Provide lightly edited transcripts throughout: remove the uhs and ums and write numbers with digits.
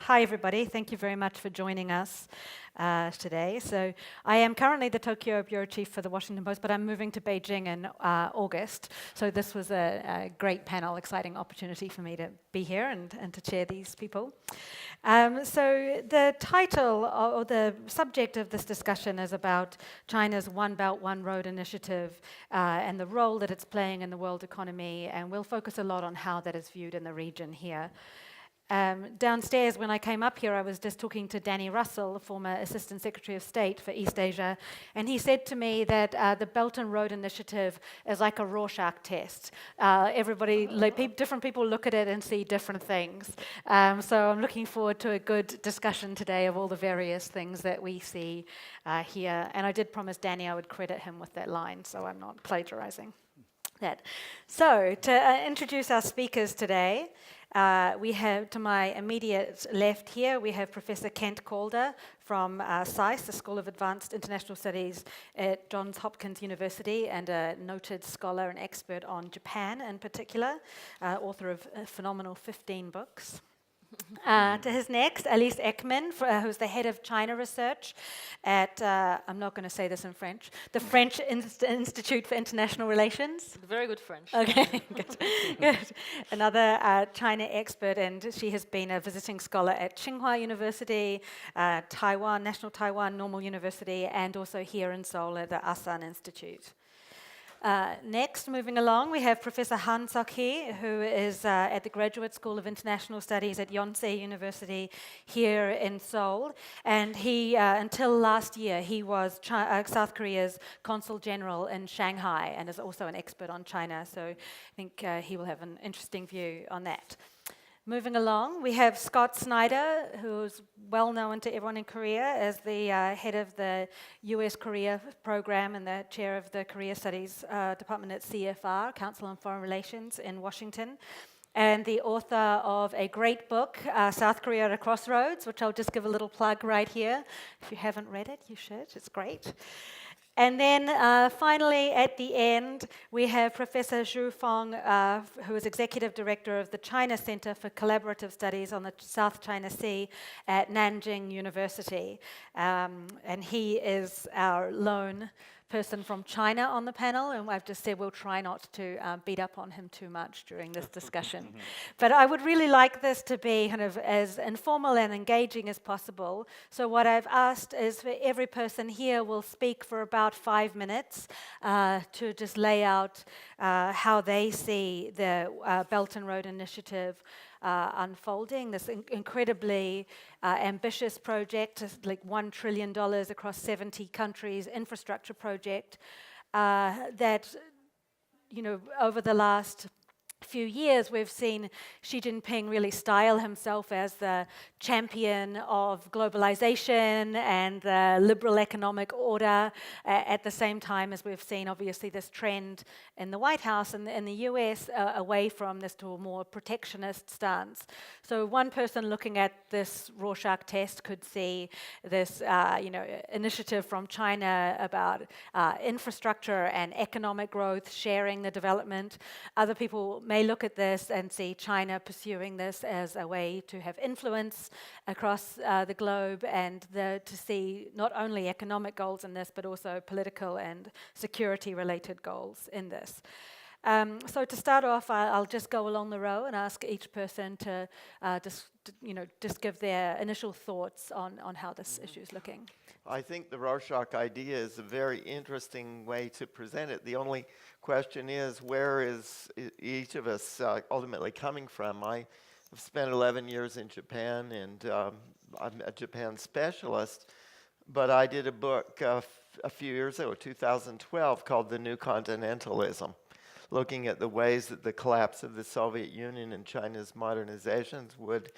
Hi, everybody. Thank you very much for joining us today. So I am currently the Tokyo Bureau Chief for the Washington Post, but I'm moving to Beijing in August. So this was a great panel, exciting opportunity for me to be here and to chair these people. So the title or the subject of this discussion is about China's One Belt, One Road initiative and the role that it's playing in the world economy, and we'll focus a lot on how that is viewed in the region here. Downstairs, when I came up here, I was just talking to Danny Russell, the former Assistant Secretary of State for East Asia, and he said to me that the Belt and Road Initiative is like a Rorschach test. Different people look at it and see different things. So I'm looking forward to a good discussion today of all the various things that we see here. And I did promise Danny I would credit him with that line, so I'm not plagiarizing that. So to introduce our speakers today, we have, to my immediate left here, we have Professor Kent Calder from SAIS, the School of Advanced International Studies at Johns Hopkins University, and a noted scholar and expert on Japan in particular, author of a phenomenal 15 books. To his next, Alice Ekman, who's the head of China research at, I'm not going to say this in French, the French Institute for International Relations. Very good French. Okay, good. Another China expert, and she has been a visiting scholar at Tsinghua University, Taiwan, National Taiwan Normal University, and also here in Seoul at the Asan Institute. Next, moving along, we have Professor Han Sukhee, who is at the Graduate School of International Studies at Yonsei University here in Seoul. And he, until last year, he was South Korea's Consul General in Shanghai and is also an expert on China. So I think he will have an interesting view on that. Moving along, we have Scott Snyder, who's well known to everyone in Korea as the head of the US Korea program and the chair of the Korea Studies Department at CFR, Council on Foreign Relations in Washington, and the author of a great book, South Korea at a Crossroads, which I'll just give a little plug right here. If you haven't read it, you should. It's great. And then finally, at the end, we have Professor Zhu Feng, who is Executive Director of the China Center for Collaborative Studies on the South China Sea at Nanjing University. And he is our lone person from China on the panel, and I've just said we'll try not to beat up on him too much during this discussion. But I would really like this to be kind of as informal and engaging as possible. So what I've asked is for every person here will speak for about 5 minutes to just lay out how they see the Belt and Road Initiative unfolding, this incredibly ambitious project, like $1 trillion across 70 countries, infrastructure project that, you know, over the last few years, we've seen Xi Jinping really style himself as the champion of globalization and the liberal economic order, at the same time as we've seen, obviously, this trend in the White House and in the US away from this to a more protectionist stance. So one person looking at this Rorschach test could see this initiative from China about infrastructure and economic growth, sharing the development. Other people may look at this and see China pursuing this as a way to have influence across the globe and to see not only economic goals in this, but also political and security-related goals in this. So to start off, I'll just go along the row and ask each person to just give their initial thoughts on how this issue is looking. I think the Rorschach idea is a very interesting way to present it. The only question is, where is each of us ultimately coming from? I've spent 11 years in Japan, and I'm a Japan specialist, but I did a book a few years ago, 2012, called The New Continentalism, looking at the ways that the collapse of the Soviet Union and China's modernizations would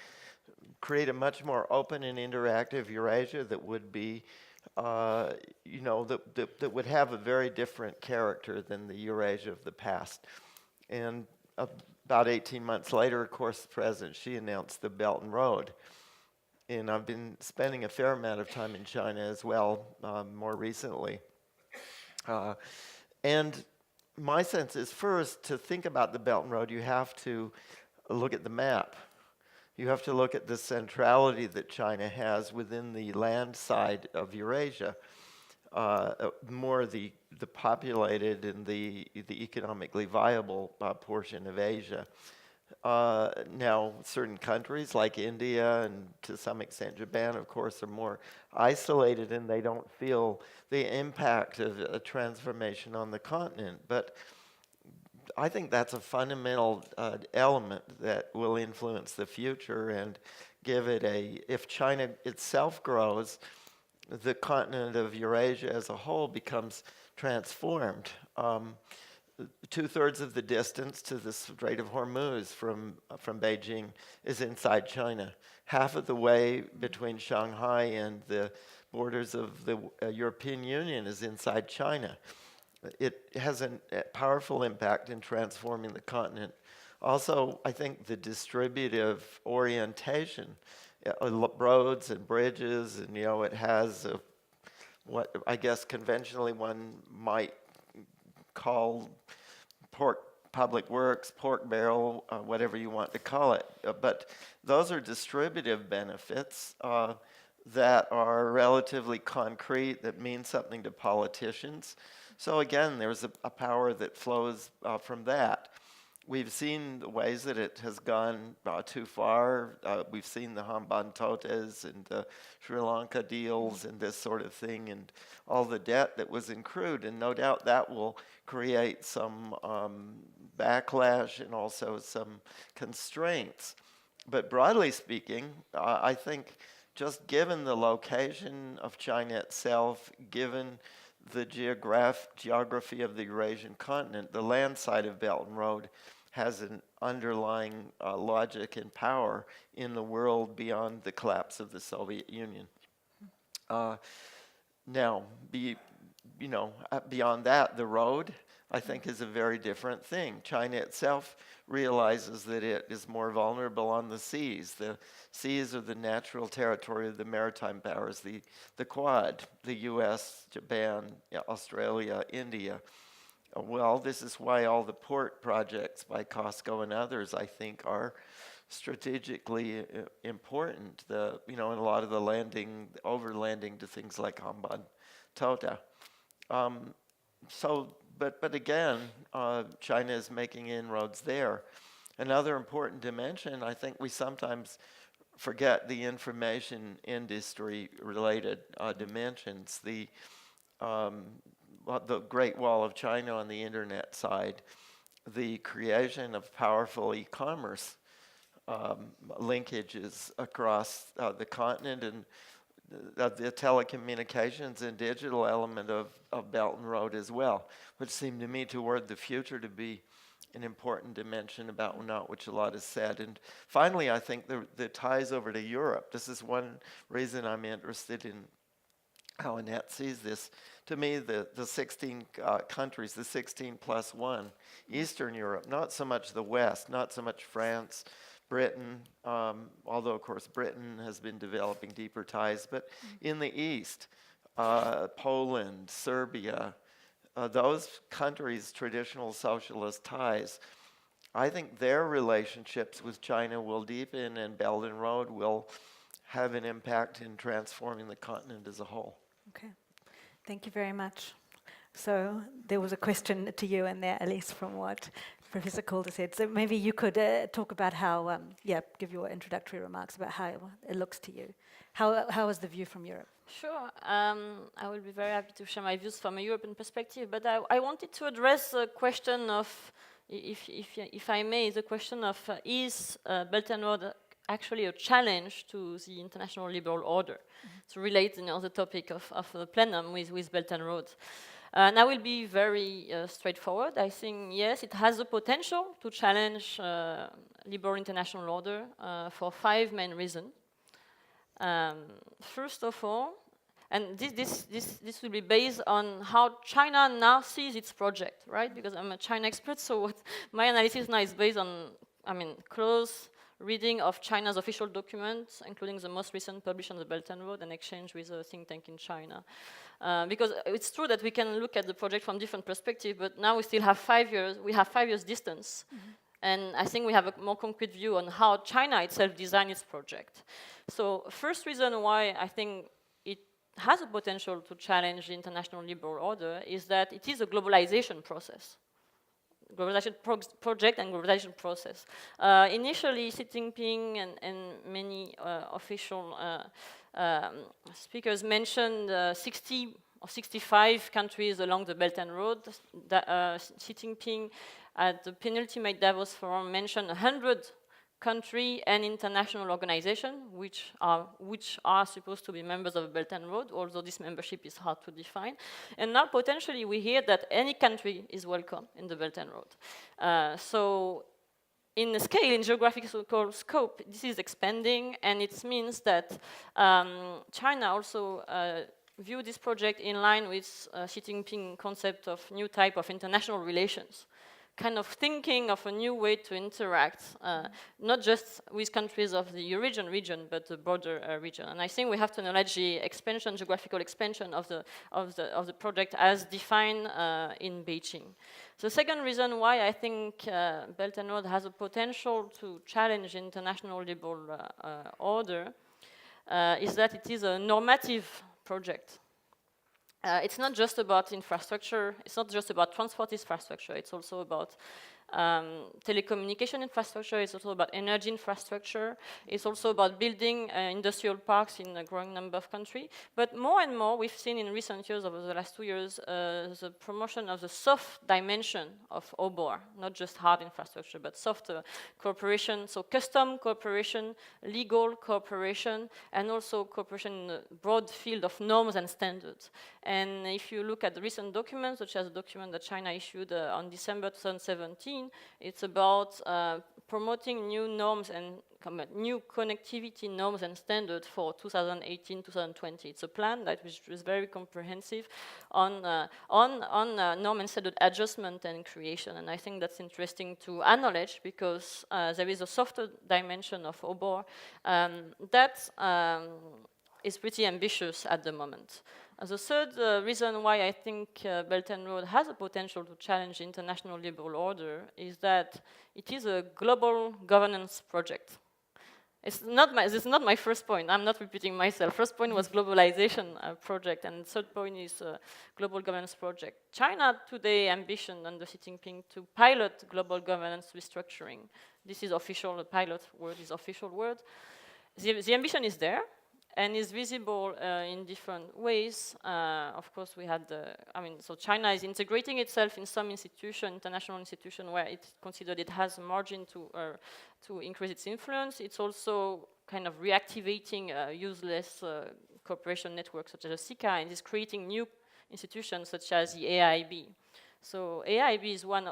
create a much more open and interactive Eurasia that would be, that would have a very different character than the Eurasia of the past. And about 18 months later, of course, President Xi announced the Belt and Road. And I've been spending a fair amount of time in China as well, more recently. And my sense is, first, to think about the Belt and Road, you have to look at the map. You have to look at the centrality that China has within the land side of Eurasia, more the populated and the economically viable portion of Asia. Now, certain countries like India and to some extent Japan, of course, are more isolated and they don't feel the impact of a transformation on the continent. But I think that's a fundamental element that will influence the future and give it if China itself grows, the continent of Eurasia as a whole becomes transformed. 2/3 of the distance to the Strait of Hormuz from Beijing is inside China. Half of the way between Shanghai and the borders of the European Union is inside China. It has a powerful impact in transforming the continent. Also, I think the distributive orientation, roads and bridges, and it has what I guess conventionally one might call public works, pork barrel, whatever you want to call it. But those are distributive benefits that are relatively concrete, that mean something to politicians. So again, there's a power that flows from that. We've seen the ways that it has gone too far. We've seen the Hambantottas and the Sri Lanka deals and this sort of thing and all the debt that was accrued. And no doubt that will create some backlash and also some constraints. But broadly speaking, I think just given the location of China itself, given the geography of the Eurasian continent, the land side of Belt and Road has an underlying logic and power in the world beyond the collapse of the Soviet Union. Now, beyond that, the road, I think, is a very different thing. China itself realizes that it is more vulnerable on the seas. The seas are the natural territory of the maritime powers, the Quad, the US, Japan, Australia, India. Well, this is why all the port projects by Costco and others, I think, are strategically important. And a lot of the overlanding to things like Hambantota. But again, China is making inroads there. Another important dimension, I think we sometimes forget the information industry related dimensions. The Great Wall of China on the internet side, the creation of powerful e-commerce linkages across the continent, and the telecommunications and digital element of Belt and Road as well, which seemed to me toward the future to be an important dimension about which a lot is said. And finally, I think the ties over to Europe. This is one reason I'm interested in how Annette sees this. To me, the 16 countries, the 16 plus 1, Eastern Europe, not so much the West, not so much France, Britain, although of course Britain has been developing deeper ties, but in the East, Poland, Serbia, those countries' traditional socialist ties, I think their relationships with China will deepen and Belt and Road will have an impact in transforming the continent as a whole. Okay, thank you very much. So there was a question to you in there, Elise, from what Professor Calder said. So maybe you could talk about how, give your introductory remarks about how it looks to you. How is the view from Europe? Sure. I will be very happy to share my views from a European perspective, but I wanted to address the question of, if I may, the question of is Belt and Road actually a challenge to the international liberal order? To relate the topic of the plenum with Belt and Road. And I will be very straightforward. I think, yes, it has the potential to challenge liberal international order for 5 main reasons. First of all, and this will be based on how China now sees its project, right? Because I'm a China expert, so what my analysis now is based on, close reading of China's official documents, including the most recent published on the Belt and Road and exchange with a think tank in China. Because it's true that we can look at the project from different perspectives, but now we still have 5 years. We have 5 years distance, And I think we have a more concrete view on how China itself designed its project. So first reason why I think it has a potential to challenge the international liberal order is that it is a globalization process. Globalization project and globalization process. Initially, Xi Jinping and many official speakers mentioned 60 or 65 countries along the Belt and Road. Xi Jinping at the penultimate Davos Forum mentioned 100 country and international organizations which are supposed to be members of the Belt and Road, although this membership is hard to define. And now potentially we hear that any country is welcome in the Belt and Road. So in the scale, in geographical scope, this is expanding, and it means that China also view this project in line with Xi Jinping concept of new type of international relations, kind of thinking of a new way to interact, not just with countries of the Eurasian region, but the broader region. And I think we have to acknowledge the expansion, geographical expansion of the project as defined in Beijing. The second reason why I think Belt and Road has a potential to challenge international liberal order is that it is a normative project. It's not just about infrastructure, it's not just about transport infrastructure, it's also about telecommunication infrastructure, it's also about energy infrastructure, it's also about building industrial parks in a growing number of countries. But more and more, we've seen in recent years, over the last 2 years, the promotion of the soft dimension of OBOR, not just hard infrastructure, but soft cooperation, so custom cooperation, legal cooperation, and also cooperation in a broad field of norms and standards. And if you look at the recent documents, such as the document that China issued on December 2017, it's about promoting new norms and new connectivity norms and standards for 2018-2020. It's a plan that is very comprehensive on norm and standard adjustment and creation. And I think that's interesting to acknowledge because there is a softer dimension of OBOR that is pretty ambitious at the moment. The third reason why I think Belt and Road has a potential to challenge the international liberal order is that it is a global governance project. This is not my first point. I'm not repeating myself. First point was globalization project, and third point is global governance project. China today ambition under Xi Jinping to pilot global governance restructuring. This is official. The pilot word is official word. The ambition is there. And is visible in different ways. Of course, we had so China is integrating itself in some international institution where it considered it has a margin to increase its influence. It's also kind of reactivating useless cooperation networks such as Sukhee, and is creating new institutions such as the AIB. So AIB is one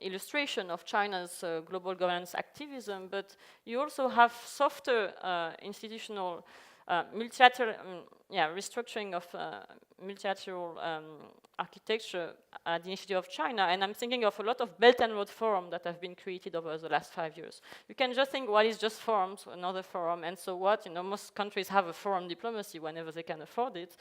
illustration of China's global governance activism, but you also have softer institutional multilateral, restructuring of multilateral architecture at the initiative of China. And I'm thinking of a lot of Belt and Road forums that have been created over the last 5 years. You can just think, what is just forums, another forum, and so what? Most countries have a forum diplomacy whenever they can afford it.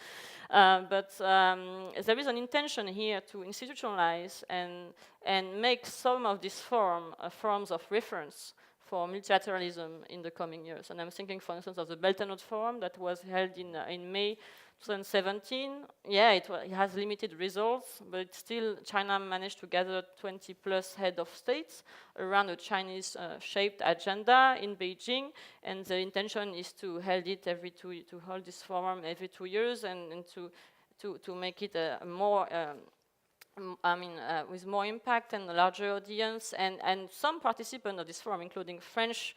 But there is an intention here to institutionalize and make some of these forums of reference for multilateralism in the coming years. And I'm thinking, for instance, of the Belt and Road Forum that was held in May 2017. Yeah, it has limited results, but still China managed to gather 20 plus head of states around a Chinese shaped agenda in Beijing, and the intention is to hold it to hold this forum every 2 years and to make it a more with more impact and a larger audience, and some participants of this forum, including French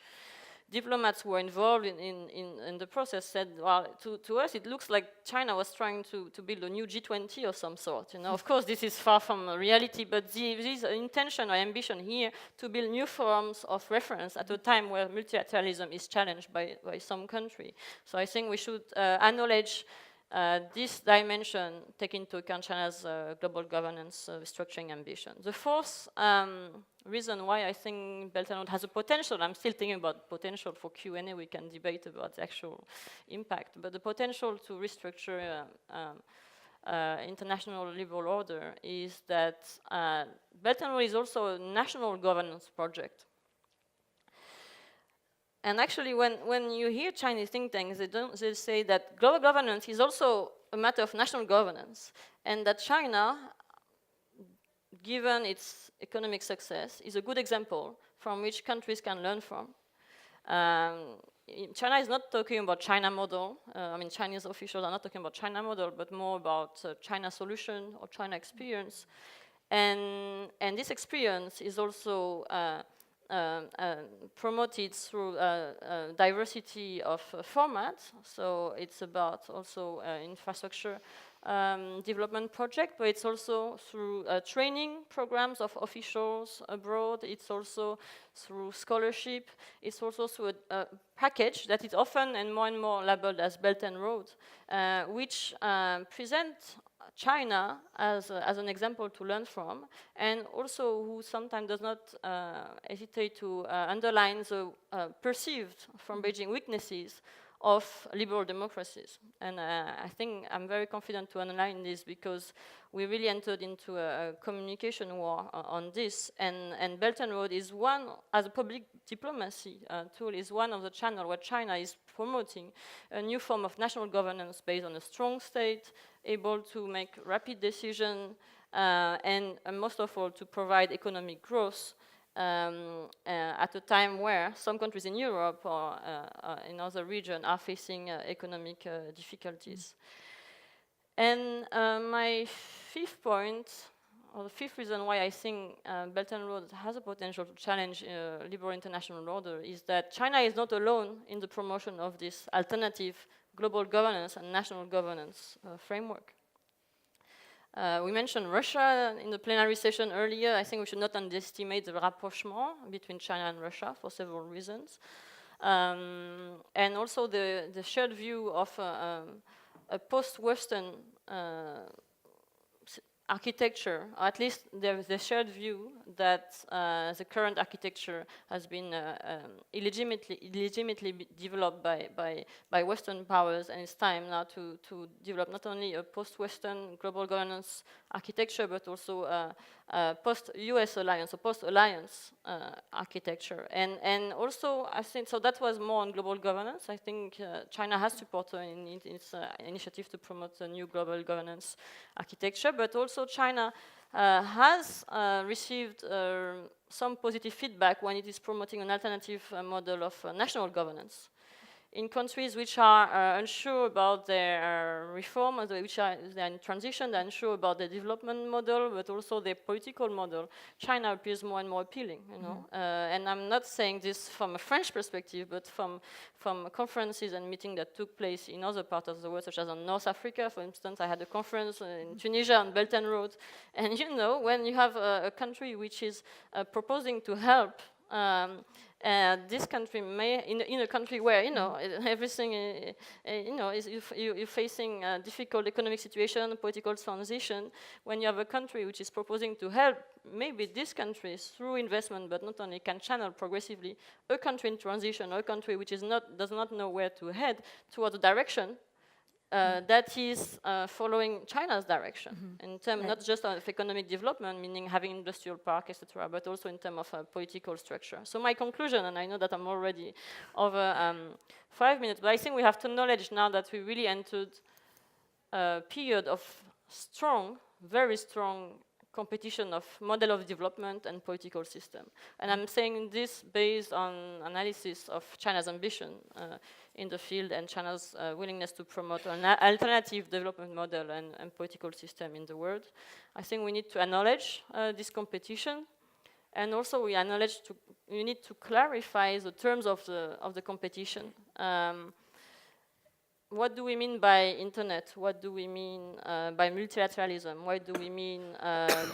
diplomats who were involved in the process, said, well, to us it looks like China was trying to build a new G20 of some sort. Of course, this is far from reality, but there is an intention or ambition here to build new forums of reference at a time where multilateralism is challenged by some country. So I think we should acknowledge this dimension, take into account China's global governance restructuring ambition. The fourth reason why I think Belt and Road has a potential, I'm still thinking about potential for Q&A, we can debate about the actual impact, but the potential to restructure international liberal order is that Belt and Road is also a national governance project. And actually, when you hear Chinese think tanks, they say that global governance is also a matter of national governance, and that China, given its economic success, is a good example from which countries can learn from. China is not talking about China model. I mean, Chinese officials are not talking about China model, but more about China solution or China experience. And this experience is also promoted through diversity of formats. So it's about also infrastructure development project, but it's also through training programs of officials abroad. It's also through scholarship. It's also through a package that is often and more labeled as Belt and Road, which present China as an example to learn from, and also who sometimes does not hesitate to underline the perceived from Beijing weaknesses of liberal democracies. And I think I'm very confident to underline this because we really entered into a communication war on this, and Belt and Road is one, as a public diplomacy tool, is one of the channels where China is promoting a new form of national governance based on a strong state, able to make rapid decisions, and most of all to provide economic growth at a time where some countries in Europe or in other regions are facing economic difficulties. And my fifth point, or the fifth reason why I think Belt and Road has a potential to challenge liberal international order is that China is not alone in the promotion of this alternative global governance and national governance framework. We mentioned Russia in the plenary session earlier. I think we should not underestimate the rapprochement between China and Russia for several reasons. And also the shared view of a post-Western architecture, or at least there is a shared view that the current architecture has been illegitimately developed by Western powers, and it's time now to develop not only a post-Western global governance architecture, but also a post-US alliance, a post-alliance architecture. And also, I think, so that was more on global governance. I think China has supported in its initiative to promote a new global governance architecture, but also China has received some positive feedback when it is promoting an alternative model of national governance. In countries which are unsure about their reform, which are in transition, they're unsure about the development model, but also their political model, China appears more and more appealing. You know? And I'm not saying this from a French perspective, but from conferences and meetings that took place in other parts of the world, such as in North Africa, for instance. I had a conference in Tunisia on Belt and Road. And you know, when you have a country which is proposing to help this country may, in a country where, you know, everything, you know, you're facing a difficult economic situation, political transition, when you have a country which is proposing to help, maybe this country through investment, but not only, can channel progressively a country in transition, or a country which is does not know where to head towards a direction that is following China's direction in terms not just of economic development, meaning having industrial park, etc., but also in terms of political structure. So my conclusion, and I know that I'm already over 5 minutes, but I think we have to acknowledge now that we really entered a period of strong, very strong competition of model of development and political system. And I'm saying this based on analysis of China's ambition in the field and China's willingness to promote an alternative development model and political system in the world. I think we need to acknowledge this competition, and also we need to clarify the terms of the competition. What do we mean by internet? What do we mean by multilateralism? What do we mean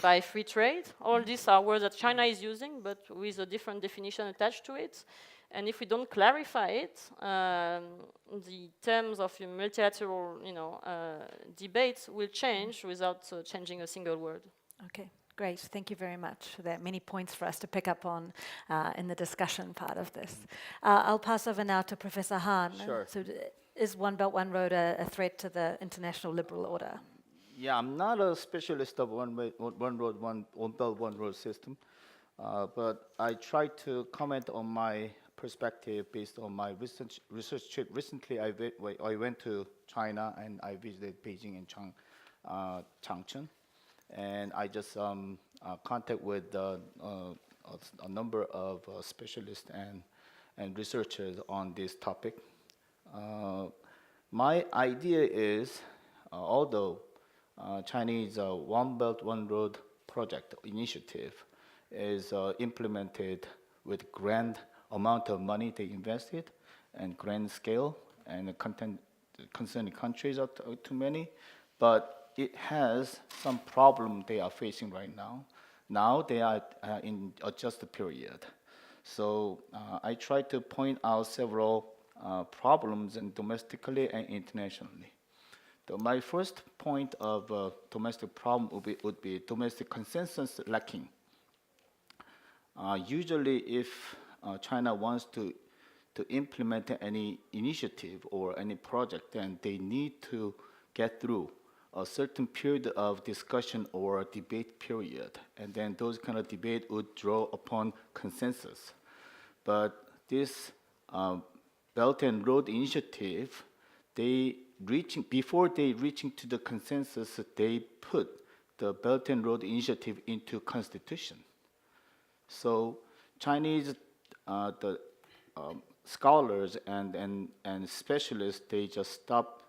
by free trade? All these are words that China is using, but with a different definition attached to it. And if we don't clarify it, the terms of multilateral, debates will change without changing a single word. Okay. Great, thank you very much. There are many points for us to pick up on in the discussion part of this. I'll pass over now to Professor Han. Sure. So is One Belt, One Road a threat to the international liberal order? Yeah, I'm not a specialist of one road, one belt, one road system, but I try to comment on my perspective based on my research trip. Recently, I went to China and I visited Beijing and Changchun, and I just contact with a number of specialists and researchers on this topic. Uh, my idea is, although Chinese One Belt One Road project initiative is implemented with grand amount of money they invested and grand scale and the content concerning countries are too many, but it has some problem they are facing right now. Now they are in adjust period. So I try to point out several problems in domestically and internationally. My first point of domestic problem would be domestic consensus lacking. Usually, if China wants to implement any initiative or any project, then they need to get through a certain period of discussion or debate period, and then those kind of debate would draw upon consensus. But this Belt and Road Initiative, before they reaching to the consensus, they put the Belt and Road Initiative into constitution. So Chinese scholars and specialists, they just stop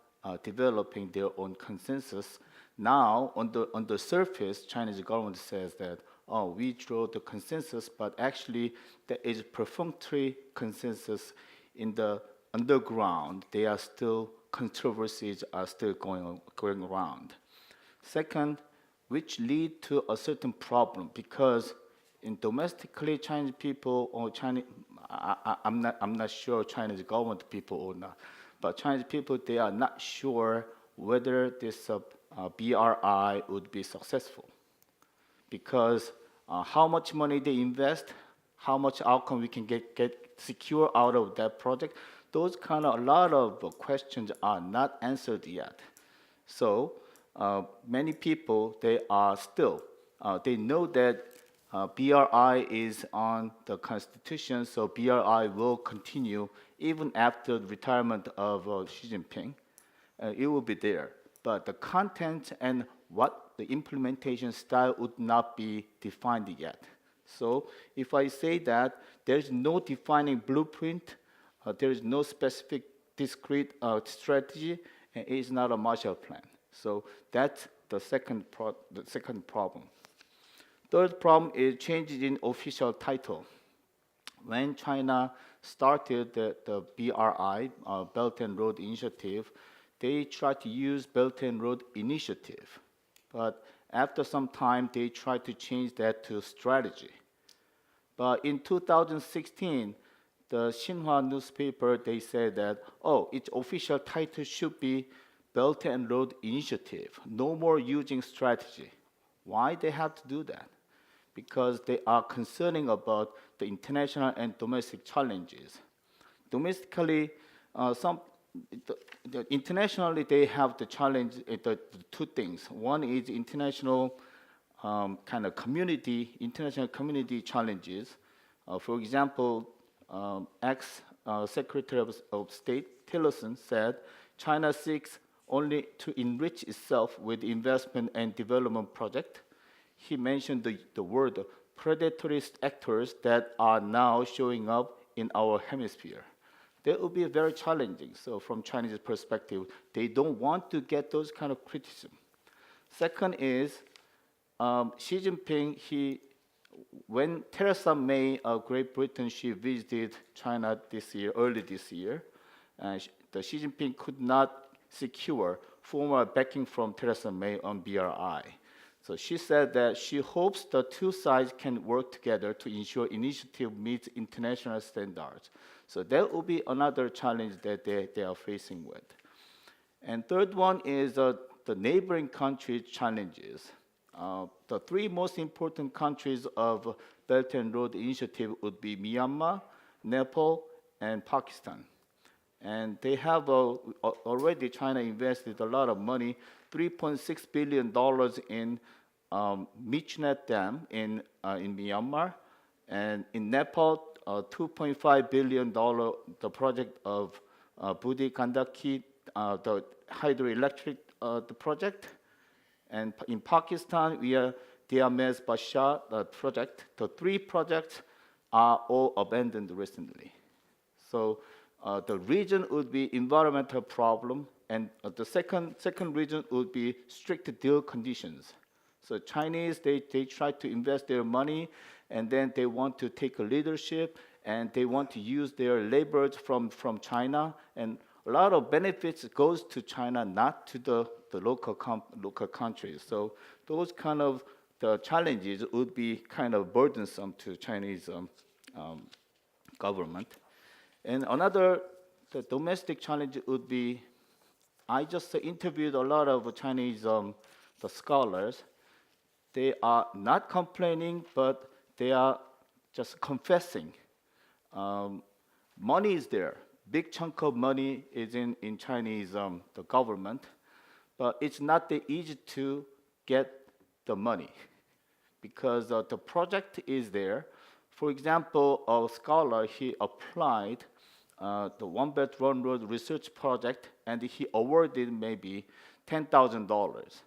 developing their own consensus. Now, on the surface, Chinese government says that, oh, we draw the consensus, but actually there is perfunctory consensus in the underground. There are still controversies are still going around. Second, which lead to a certain problem, because in domestically Chinese people or Chinese, I'm not sure Chinese government people or not, but Chinese people, they are not sure whether this BRI would be successful, because how much money they invest, how much outcome we can get secure out of that project, those kind of a lot of questions are not answered yet. So many people, they are still, they know that BRI is on the constitution, so BRI will continue even after the retirement of Xi Jinping. It will be there. But the content and what the implementation style would not be defined yet. So if I say that there's no defining blueprint, there is no specific discrete strategy, and it is not a Marshall Plan. So that's the second problem. Third problem is changes in official title. When China started the BRI, Belt and Road Initiative, they tried to use Belt and Road Initiative. But after some time, they tried to change that to strategy. But in 2016, the Xinhua newspaper, they said that, oh, its official title should be Belt and Road Initiative, no more using strategy. Why they have to do that? Because they are concerning about the international and domestic challenges. Domestically, internationally, they have the challenge, the two things. One is international kind of international community challenges. For example, ex-Secretary of State Tillerson said, China seeks only to enrich itself with investment and development project. He mentioned the word predatory actors that are now showing up in our hemisphere. That would be very challenging. So from Chinese perspective, they don't want to get those kind of criticism. Second is Xi Jinping, when Theresa May of Great Britain, she visited China early this year, the Xi Jinping could not secure formal backing from Theresa May on BRI. So she said that she hopes the two sides can work together to ensure initiative meets international standards. So that will be another challenge that they are facing with. And third one is the neighboring country challenges. The three most important countries of Belt and Road Initiative would be Myanmar, Nepal, and Pakistan. And they have already China invested a lot of money, $3.6 billion in Michnet Dam in Myanmar, and in Nepal, $2.5 billion the project of Budi Gandaki, the hydroelectric the project, and in Pakistan we are Diamez Bashar project. The three projects are all abandoned recently. So the region would be environmental problem, and the second region would be strict deal conditions. So Chinese, they try to invest their money, and then they want to take a leadership, and they want to use their laborers from China, and a lot of benefits goes to China, not to the local countries. So those kind of the challenges would be kind of burdensome to Chinese government. And another, the domestic challenge would be, I just interviewed a lot of Chinese the scholars. They are not complaining, but they are just confessing. Money is there. Big chunk of money is in Chinese the government, but it's not that easy to get the money because the project is there. For example, a scholar, he applied the One Belt One Road research project, and he awarded maybe $10,000.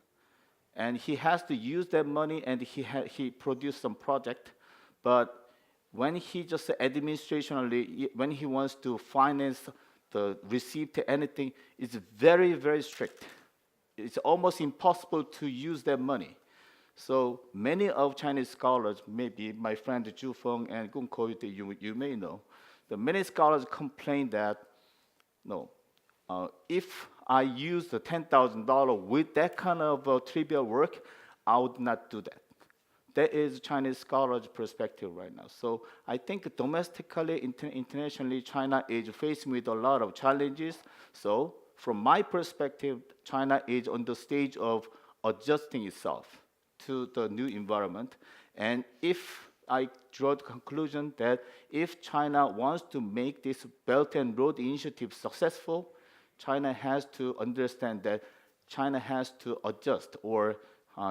And he has to use that money, and he produced some project. But when he just administrationally, when he wants to finance the receipt anything, it's very, very strict. It's almost impossible to use that money. So many of Chinese scholars, maybe my friend Zhu Feng and Gong Ko, you may know, the many scholars complain that, no, if I use the $10,000 with that kind of trivial work, I would not do that. That is Chinese scholars' perspective right now. So I think domestically, internationally, China is facing with a lot of challenges. So from my perspective, China is on the stage of adjusting itself to the new environment. And if I draw the conclusion that if China wants to make this Belt and Road Initiative successful, China has to understand that China has to adjust, or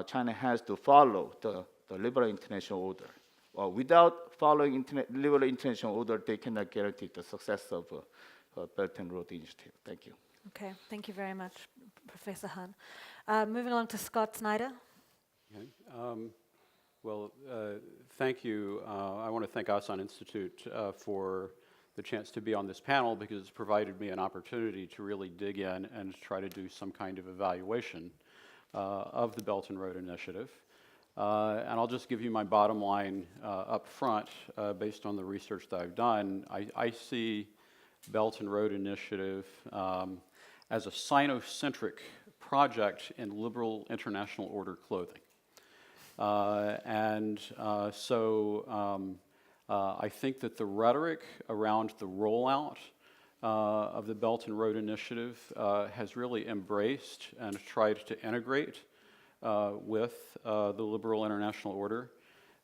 China has to follow the liberal international order. Without following liberal international order, they cannot guarantee the success of Belt and Road Initiative. Thank you. Okay, thank you very much, Professor Han. Moving on to Scott Snyder. Okay. Thank you. I want to thank Asan Institute for the chance to be on this panel, because it's provided me an opportunity to really dig in and try to do some kind of evaluation of the Belt and Road Initiative. And I'll just give you my bottom line up front based on the research that I've done. I see Belt and Road Initiative as a Sinocentric project in liberal international order clothing. I think that the rhetoric around the rollout of the Belt and Road Initiative has really embraced and tried to integrate with the liberal international order.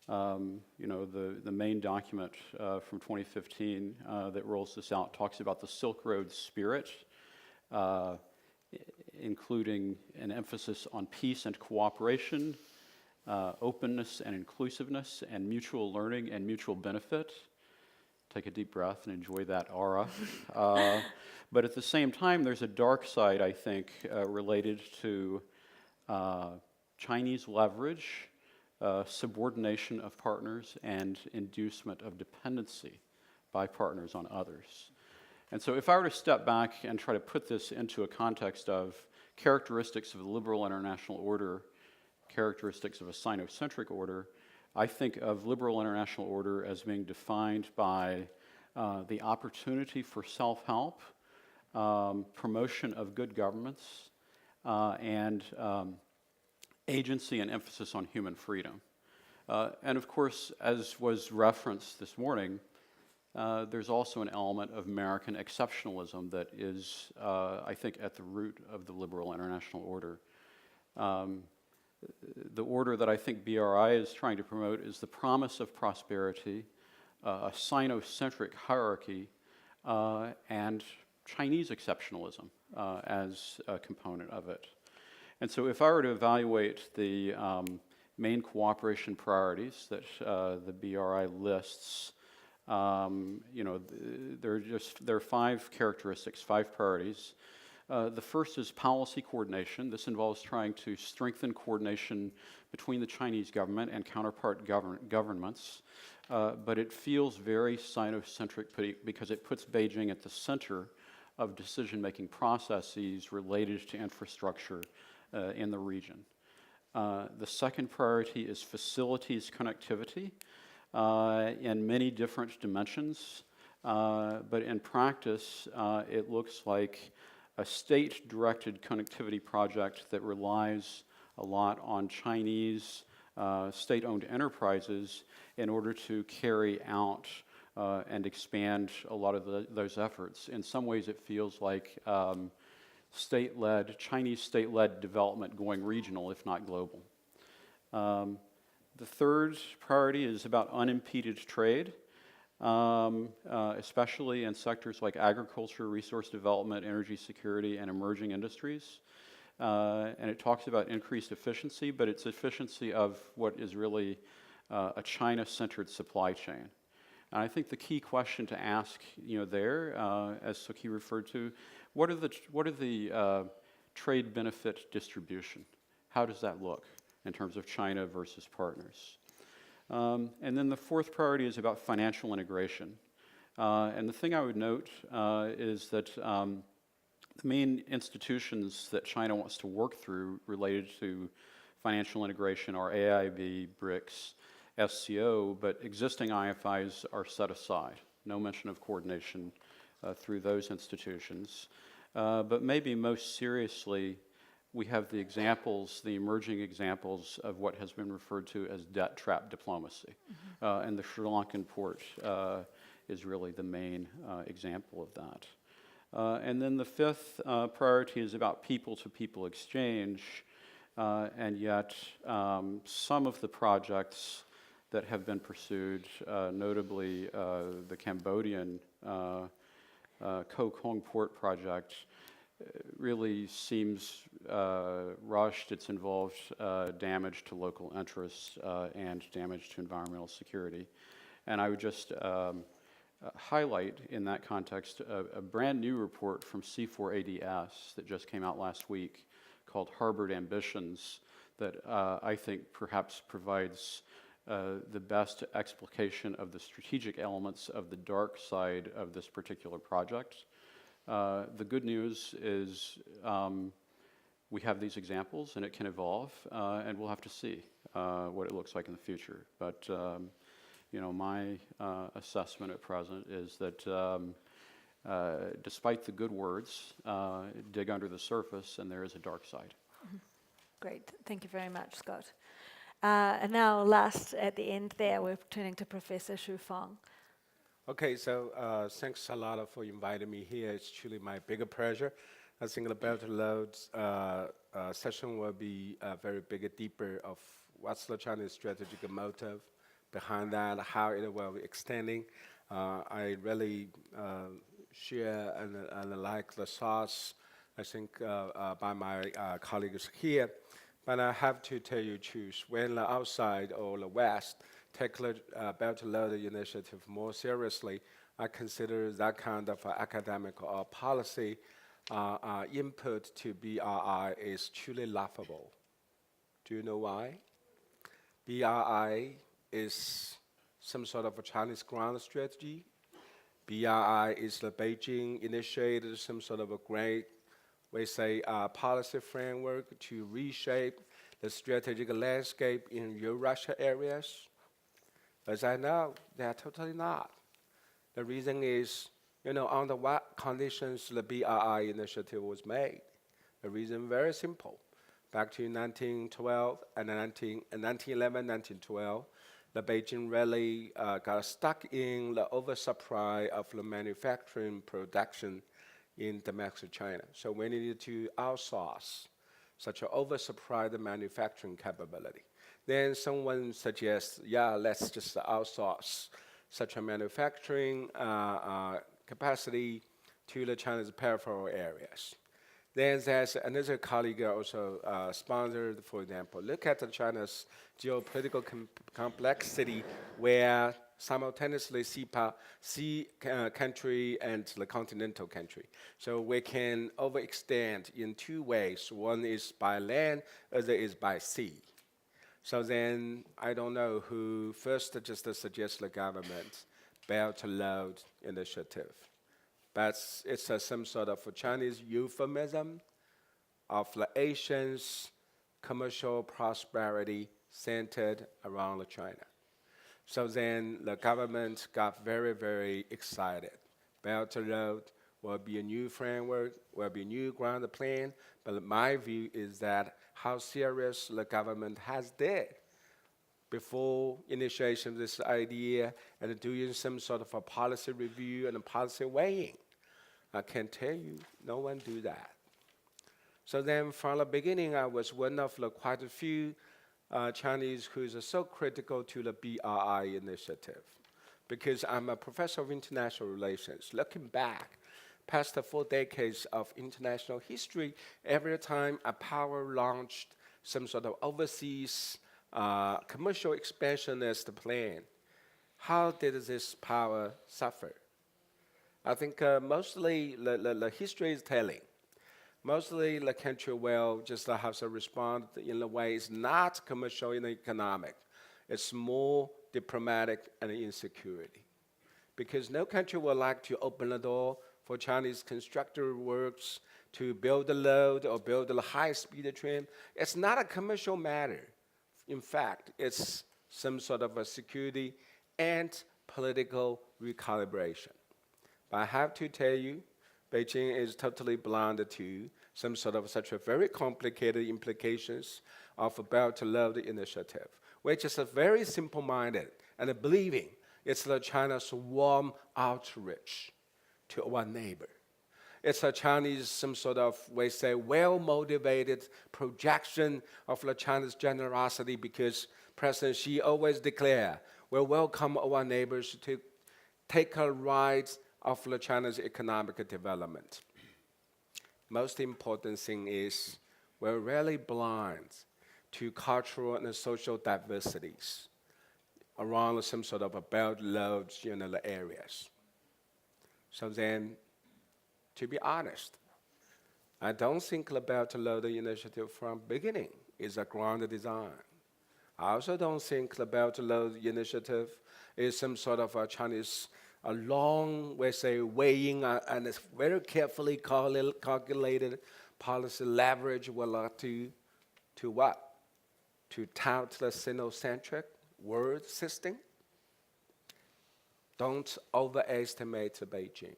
The main document from 2015 that rolls this out talks about the Silk Road spirit, including an emphasis on peace and cooperation, openness and inclusiveness, and mutual learning and mutual benefit. Take a deep breath and enjoy that aura. But at the same time, there's a dark side, I think, related to Chinese leverage, subordination of partners, and inducement of dependency by partners on others. And so if I were to step back and try to put this into a context of characteristics of the liberal international order, characteristics of a Sinocentric order, I think of liberal international order as being defined by the opportunity for self-help, promotion of good governments, and agency and emphasis on human freedom. And of course, as was referenced this morning, there's also an element of American exceptionalism that is, I think, at the root of the liberal international order. The order that I think BRI is trying to promote is the promise of prosperity, a Sinocentric hierarchy, and Chinese exceptionalism as a component of it. And so if I were to evaluate the main cooperation priorities that the BRI lists, there are 5 characteristics, 5 priorities. The first is policy coordination. This involves trying to strengthen coordination between the Chinese government and counterpart governments, but it feels very Sino-centric because it puts Beijing at the center of decision-making processes related to infrastructure in the region. The second priority is facilities connectivity in many different dimensions, but in practice, it looks like a state-directed connectivity project that relies a lot on Chinese state-owned enterprises in order to carry out and expand a lot of those efforts. In some ways, it feels like Chinese state-led development going regional, if not global. The third priority is about unimpeded trade, especially in sectors like agriculture, resource development, energy security, and emerging industries. And it talks about increased efficiency, but it's efficiency of what is really a China-centered supply chain. And I think the key question to ask, there, as Sukhee referred to, what are the trade benefit distribution? How does that look in terms of China versus partners? And then the fourth priority is about financial integration. And the thing I would note is that the main institutions that China wants to work through related to financial integration are AIIB, BRICS, SCO, but existing IFIs are set aside. No mention of coordination through those institutions. But maybe most seriously, we have the emerging examples of what has been referred to as debt trap diplomacy. And the Sri Lankan port is really the main example of that. And then the fifth priority is about people-to-people exchange, and yet some of the projects that have been pursued, notably the Cambodian Koh Kong Port project, really seems rushed. It's involved damage to local interests and damage to environmental security. And I would just highlight in that context a brand new report from C4ADS that just came out last week called Harbored Ambitions that I think perhaps provides the best explication of the strategic elements of the dark side of this particular project. The good news is we have these examples and it can evolve, and we'll have to see what it looks like in the future. But my assessment at present is that despite the good words, dig under the surface and there is a dark side. Great, thank you very much, Scott. And now last at the end there, we're turning to Professor Feng. Okay, so thanks a lot for inviting me here. It's truly my bigger pleasure. I think the Belt and Road session will be very big, deeper of what's the Chinese strategic motive behind that, how it will be extending. I really share and like the thoughts, I think, by my colleagues here. But I have to tell you truth, when the outside or the West take the Belt and Road initiative more seriously, I consider that kind of academic or policy input to BRI is truly laughable. Do you know why? BRI is some sort of a Chinese ground strategy. BRI is the Beijing initiated some sort of a great, we say, policy framework to reshape the strategic landscape in Eurasia areas. As I know, they are totally not. The reason is, under what conditions the BRI initiative was made. The reason very simple. Back to 1912 and 1911, 1912, the Beijing really got stuck in the oversupply of the manufacturing production in domestic China. So we needed to outsource such an oversupplied manufacturing capability. Then someone suggests, let's just outsource such a manufacturing capacity to the China's peripheral areas. Then there's another colleague also sponsored, for example, look at China's geopolitical complexity where simultaneously sea country and the continental country. So we can overextend in two ways. One is by land, other is by sea. So then I don't know who first just suggests the government Belt and Road Initiative. But it's some sort of a Chinese euphemism of the Asians' commercial prosperity centered around China. So then the government got very, very excited. Belt and Road will be a new framework, will be a new ground plan, but my view is that how serious the government has did before initiation of this idea and doing some sort of a policy review and a policy weighing. I can tell you, no one do that. So then from the beginning, I was one of the quite a few Chinese who is so critical to the BRI initiative because I'm a professor of international relations. Looking back, past the 4 decades of international history, every time a power launched some sort of overseas commercial expansionist plan, how did this power suffer? I think mostly the history is telling. Mostly the country will just have to respond in a way it's not commercial and economic. It's more diplomatic and insecurity. Because no country would like to open the door for Chinese constructor works to build a road or build a high-speed train. It's not a commercial matter. In fact, it's some sort of a security and political recalibration. But I have to tell you, Beijing is totally blind to some sort of such a very complicated implications of a Belt and Road Initiative, which is a very simple-minded and believing it's the China's warm outreach to our neighbor. It's a Chinese, some sort of, we say, well-motivated projection of the Chinese generosity because President Xi always declare, we welcome our neighbors to take a ride of the China's economic development. Most important thing is we're really blind to cultural and social diversities around some sort of a belt road areas. So then, to be honest, I don't think the Belt and Road Initiative from beginning is a grand design. I also don't think the Belt and Road Initiative is some sort of a Chinese, a long, we say, weighing and a very carefully calculated policy leverage will to what? To tout the Sinocentric word system? Don't overestimate Beijing.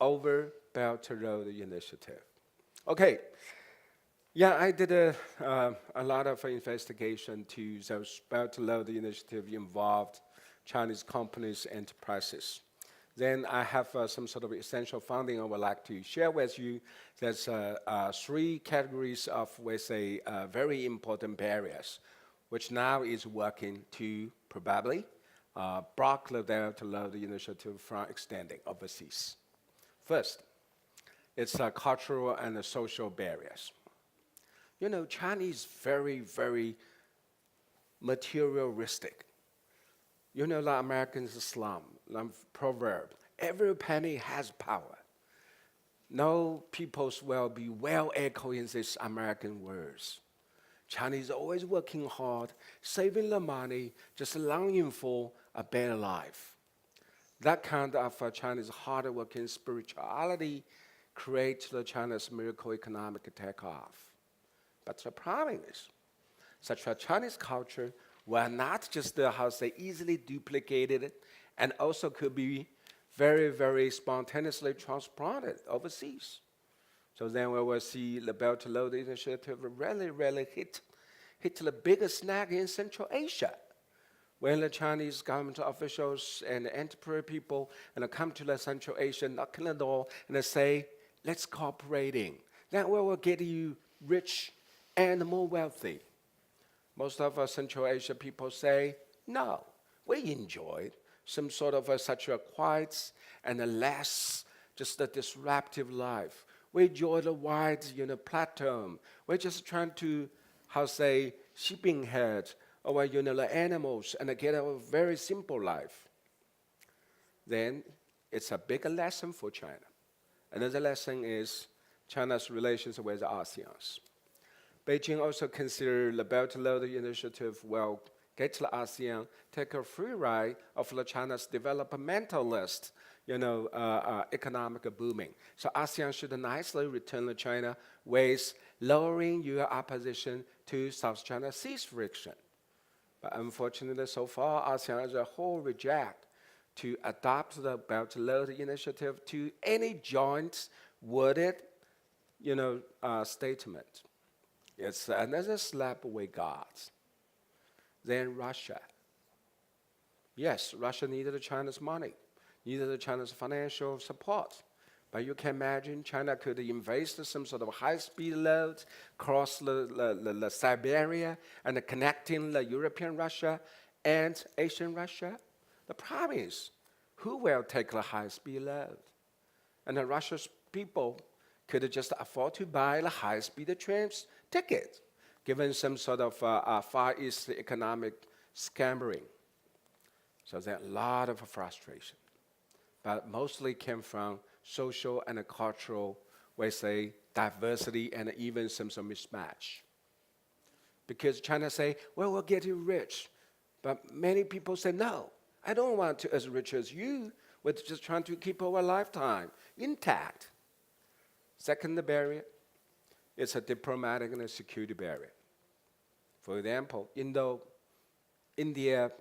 Over Belt and Road Initiative. Okay, yeah, I did a lot of investigation to those Belt and Road Initiative involved Chinese companies, enterprises. Then I have some sort of essential finding I would like to share with you. There's 3 categories of, we say, very important barriers, which now is working to probably block the Belt and Road Initiative from extending overseas. First, it's cultural and social barriers. You know, China is very, very materialistic. You know, the American slum, the proverb, every penny has power. No peoples will be well echoing these American words. China is always working hard, saving the money, just longing for a better life. That kind of Chinese hard-working spirituality creates the China's miracle economic takeoff. But the problem is, such a Chinese culture will not just easily duplicated and also could be very, very spontaneously transplanted overseas. So then we will see the Belt and Road Initiative really hit the biggest snag in Central Asia. When the Chinese government officials and enterprise people come to the Central Asia, knock on the door, and they say, let's cooperating. Then we will get you rich and more wealthy. Most of our Central Asia people say, no, we enjoy some sort of such a quiet and a less just a disruptive life. We enjoy the wide, plateau. We're just trying to, sheeping head or, the animals and get a very simple life. Then it's a big lesson for China. Another lesson is China's relations with the ASEAN. Beijing also considered the Belt and Road Initiative will get to the ASEAN, take a free ride of the China's developmentalist, economic booming. So ASEAN should nicely return to China with lowering your opposition to South China Sea's friction. But unfortunately, so far, ASEAN as a whole reject to adopt the Belt and Road Initiative to any joint worded, statement. It's another slap we got. Then Russia. Yes, Russia needed China's money, needed China's financial support. But you can imagine China could invest some sort of high-speed road across the Siberia and connecting the European Russia and Asian Russia. The problem is, who will take the high-speed road? And the Russia's people could just afford to buy the high-speed trains ticket, given some sort of Far East economic scammering. So there's a lot of frustration, but mostly came from social and cultural, we say, diversity and even some mismatch. Because China say, well, we'll get you rich. But many people say, no, I don't want to as rich as you. We're just trying to keep our lifetime intact. Second barrier, it's a diplomatic and a security barrier. For example, India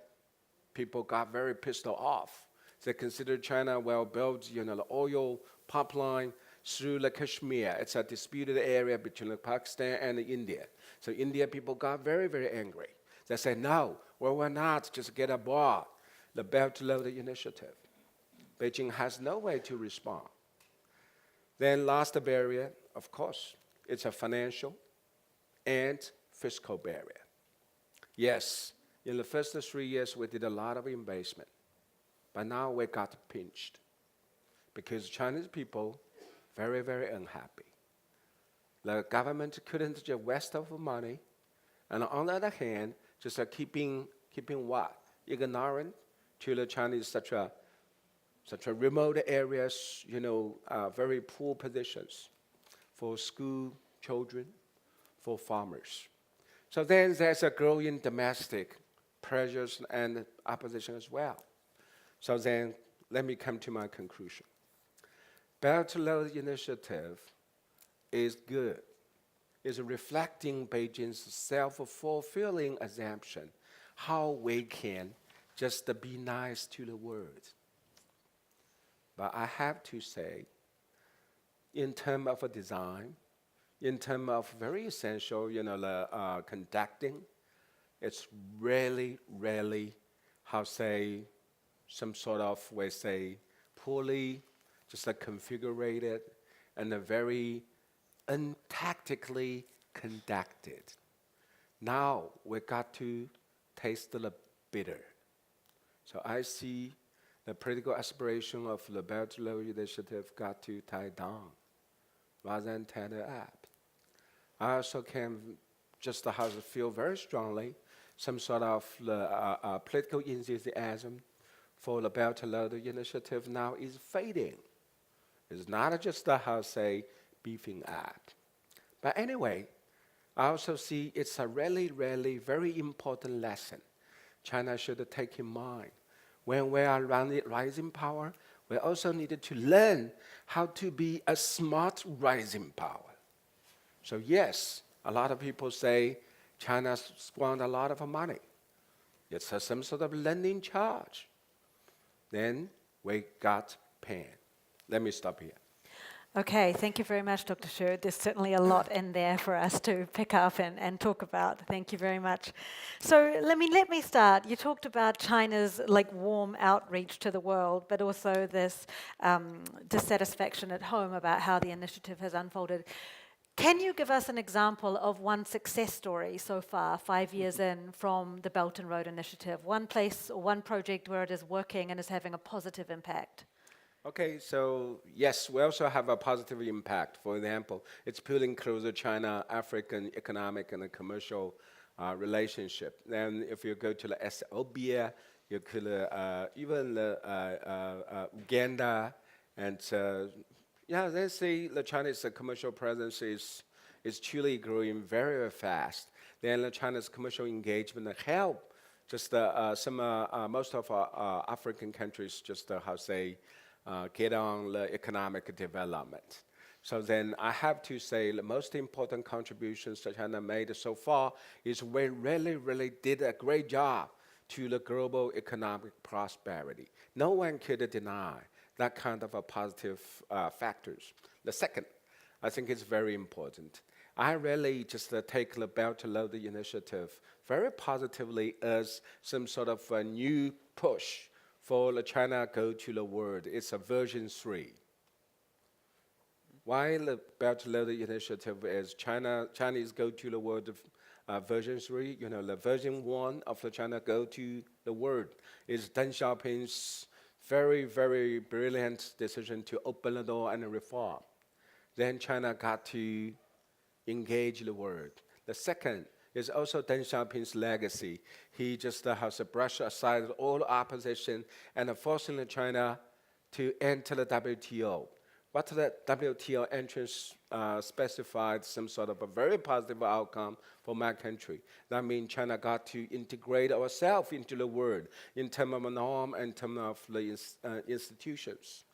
people got very pissed off. They considered China will build, the oil pipeline through the Kashmir. It's a disputed area between Pakistan and India. So India people got very, very angry. They said, no, well, we're not. Just get aboard the Belt and Road Initiative. Beijing has no way to respond. Then last barrier, of course, it's a financial and fiscal barrier. Yes, in the first 3 years, we did a lot of investment. But now we got pinched because Chinese people very, very unhappy. The government couldn't just waste of money, and on the other hand, just keeping what? Ignorant to the Chinese such a remote areas, very poor positions for school children, for farmers. So then there's a growing domestic pressures and opposition as well. So then let me come to my conclusion. Belt and Road Initiative is good. It's reflecting Beijing's self-fulfilling assumption, how we can just be nice to the world. But I have to say, in terms of a design, in terms of very essential, conducting, it's really, some sort of, we say, poorly, just configured and very untactically conducted. Now we got to taste the bitter. So I see the political aspiration of the Belt and Road Initiative got to tie down rather than tie it up. I also can just feel very strongly some sort of political enthusiasm for the Belt and Road Initiative now is fading. It's not just beefing up. But anyway, I also see it's a really, very important lesson China should take in mind. When we are rising power, we also needed to learn how to be a smart rising power. So yes, a lot of people say China squandered a lot of money. It's some sort of learning charge. Then we got pain. Let me stop here. Okay, thank you very much, Dr. Xu. There's certainly a lot in there for us to pick up and talk about. Thank you very much. So let me start. You talked about China's warm outreach to the world, but also this dissatisfaction at home about how the initiative has unfolded. Can you give us an example of one success story so far, 5 years in, from the Belt and Road Initiative? One place or one project where it is working and is having a positive impact? Okay, so yes, we also have a positive impact. For example, it's pulling closer China-African economic and commercial relationship. Then if you go to the Ethiopia, you could even Uganda, and yeah, they say the Chinese commercial presence is truly growing very, very fast. Then the China's commercial engagement help just most of our African countries just how say get on the economic development. So then I have to say the most important contributions that China made so far is we really, really did a great job to the global economic prosperity. No one could deny that kind of a positive factors. The second, I think it's very important. I really just take the Belt and Road Initiative very positively as some sort of a new push for the China go to the world. It's a version 3. Why the Belt and Road Initiative is Chinese go to the world version 3? You know, the version 1 of the China go to the world is Deng Xiaoping's very, very brilliant decision to open the door and reform. Then China got to engage the world. The second is also Deng Xiaoping's legacy. He just has brushed aside all opposition and forcing China to enter the WTO. What the WTO entrance specified some sort of a very positive outcome for my country. That means China got to integrate ourselves into the world in terms of norm and in terms of the institutions.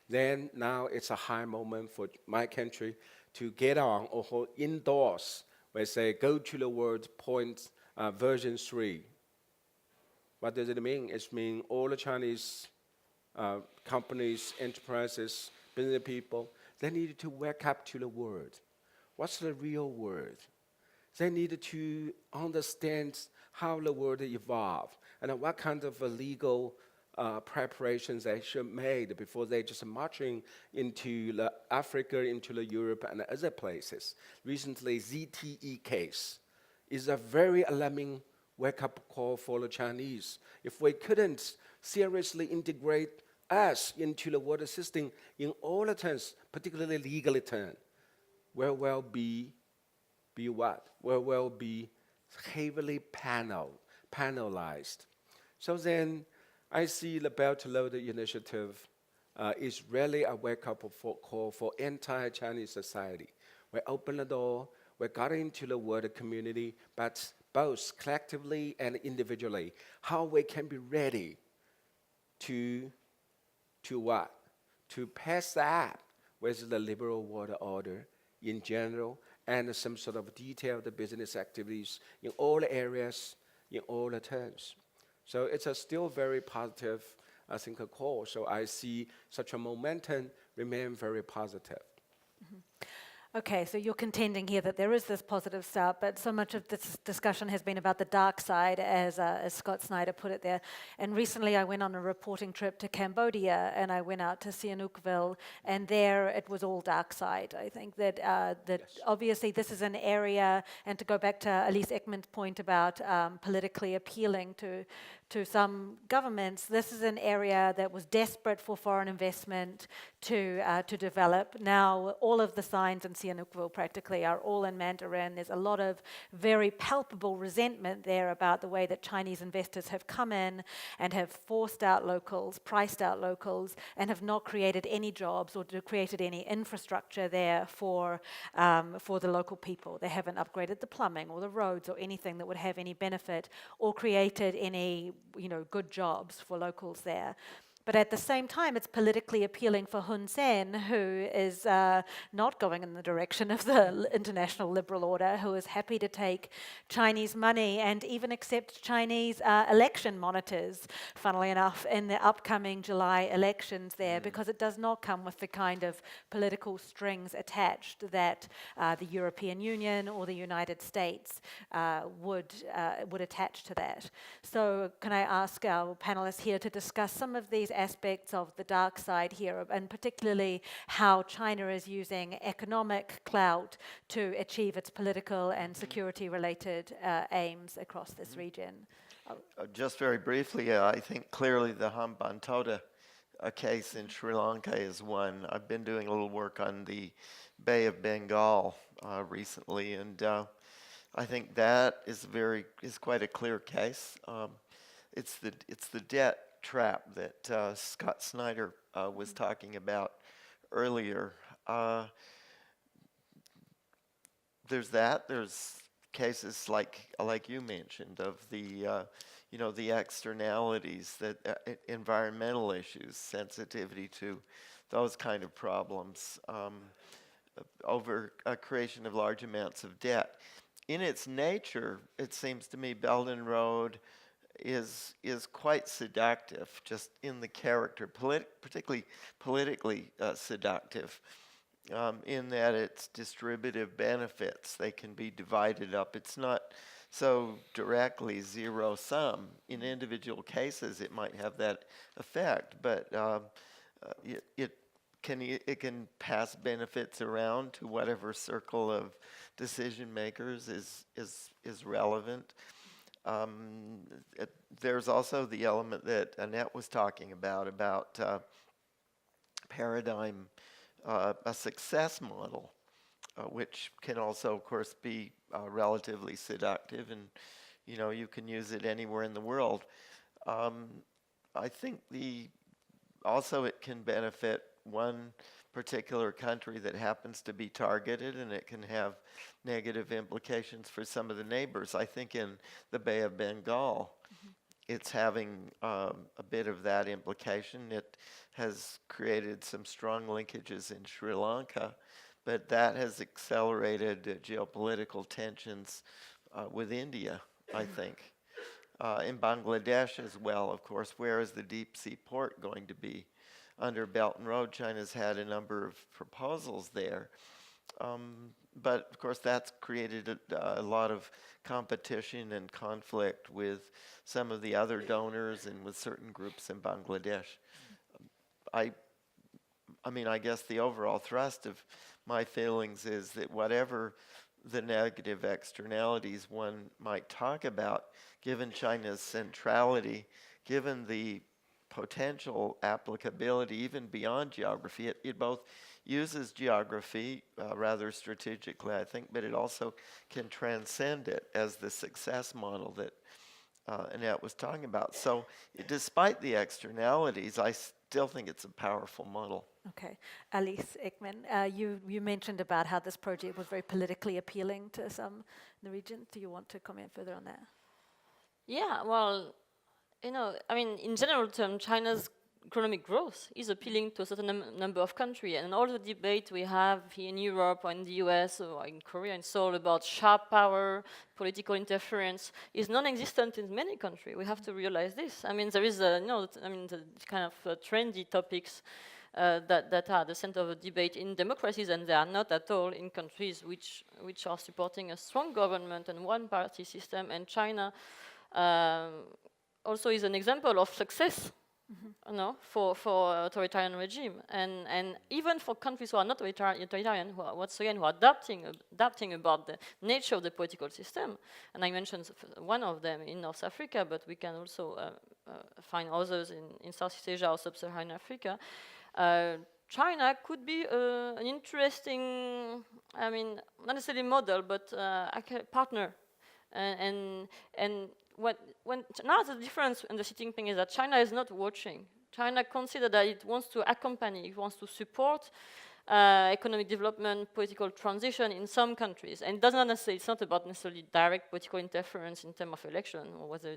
Then now it's a high moment for my country to get on or endorse, we say, go to the world point version 3. What does it mean? It means all the Chinese companies, enterprises, business people, they need to wake up to the world. What's the real world? They need to understand how the world evolved and what kind of legal preparations they should make before they just marching into Africa, into Europe and other places. Recently, ZTE case is a very alarming wake-up call for the Chinese. If we couldn't seriously integrate us into the world system in all the terms, particularly legal terms, we will be what? We will be heavily penalized. So then, I see the Belt and Road Initiative is really a wake-up call for entire Chinese society. We open the door, we got into the world community, but both collectively and individually, how we can be ready to what? To pass that with the liberal world order in general and some sort of detailed business activities in all areas, in all the terms. So it's a still very positive, I think, a call. So I see such a momentum remain very positive. Okay, so you're contending here that there is this positive start, but so much of this discussion has been about the dark side, as Scott Snyder put it there. And recently I went on a reporting trip to Cambodia, and I went out to Sihanoukville, and there it was all dark side. I think that yes. Obviously this is an area, and to go back to Elise Ekman's point about politically appealing to some governments, this is an area that was desperate for foreign investment to develop. Now, all of the signs in Sihanoukville practically are all in Mandarin. There's a lot of very palpable resentment there about the way that Chinese investors have come in and have forced out locals, priced out locals, and have not created any jobs or created any infrastructure there for the local people. They haven't upgraded the plumbing or the roads or anything that would have any benefit or created any good jobs for locals there. But at the same time, it's politically appealing for Hun Sen, who is not going in the direction of the international liberal order, who is happy to take Chinese money and even accept Chinese election monitors, funnily enough, in the upcoming July elections there, because it does not come with the kind of political strings attached that the European Union or the United States would attach to that. So can I ask our panelists here to discuss some of these aspects of the dark side here, and particularly how China is using economic clout to achieve its political and security-related aims across this region. Just very briefly, I think clearly the Hambantota case in Sri Lanka is one. I've been doing a little work on the Bay of Bengal recently, and I think that is quite a clear case. It's the debt trap that Scott Snyder was talking about earlier. There's that. There's cases like you mentioned of the the externalities, that environmental issues, sensitivity to those kind of problems, over a creation of large amounts of debt. In its nature, it seems to me Belt and Road is quite seductive, just in the character, particularly politically seductive. In that it's distributive benefits. They can be divided up. It's not so directly zero sum. In individual cases, it might have that effect, but it can pass benefits around to whatever circle of decision makers is relevant. There's also the element that Annette was talking about paradigm. A success model, which can also, of course, be relatively seductive, and you can use it anywhere in the world. I think also it can benefit one particular country that happens to be targeted, and it can have negative implications for some of the neighbors. I think in the Bay of Bengal, it's having a bit of that implication. It has created some strong linkages in Sri Lanka, but that has accelerated geopolitical tensions with India, I think. In Bangladesh as well, of course, where is the deep sea port going to be? Under Belt and Road, China's had a number of proposals there. But of course, that's created a lot of competition and conflict with some of the other donors and with certain groups in Bangladesh. I guess the overall thrust of my feelings is that whatever the negative externalities one might talk about, given China's centrality, given the potential applicability even beyond geography, it both uses geography rather strategically, I think, but it also can transcend it as the success model that Annette was talking about. So despite the externalities, I still think it's a powerful model. Okay. Alice, Ekman, you mentioned about how this project was very politically appealing to some in the region. Do you want to comment further on that? Yeah, well, in general terms, China's economic growth is appealing to a certain number of countries, and all the debate we have here in Europe or in the US or in Korea and Seoul about sharp power, political interference is non-existent in many countries. We have to realize this. There is the kind of trendy topics that are the center of the debate in democracies, and they are not at all in countries which are supporting a strong government and one-party system. And China also is an example of success, for authoritarian regime, and even for countries who are not authoritarian, who are adapting about the nature of the political system. And I mentioned one of them in North Africa, but we can also find others in Southeast Asia or Sub-Saharan Africa. China could be an interesting, not necessarily model, but partner, and when now the difference in the Xi Jinping is that China is not watching. China considers that it wants to accompany, it wants to support economic development, political transition in some countries, and it's not about necessarily direct political interference in terms of election, or whether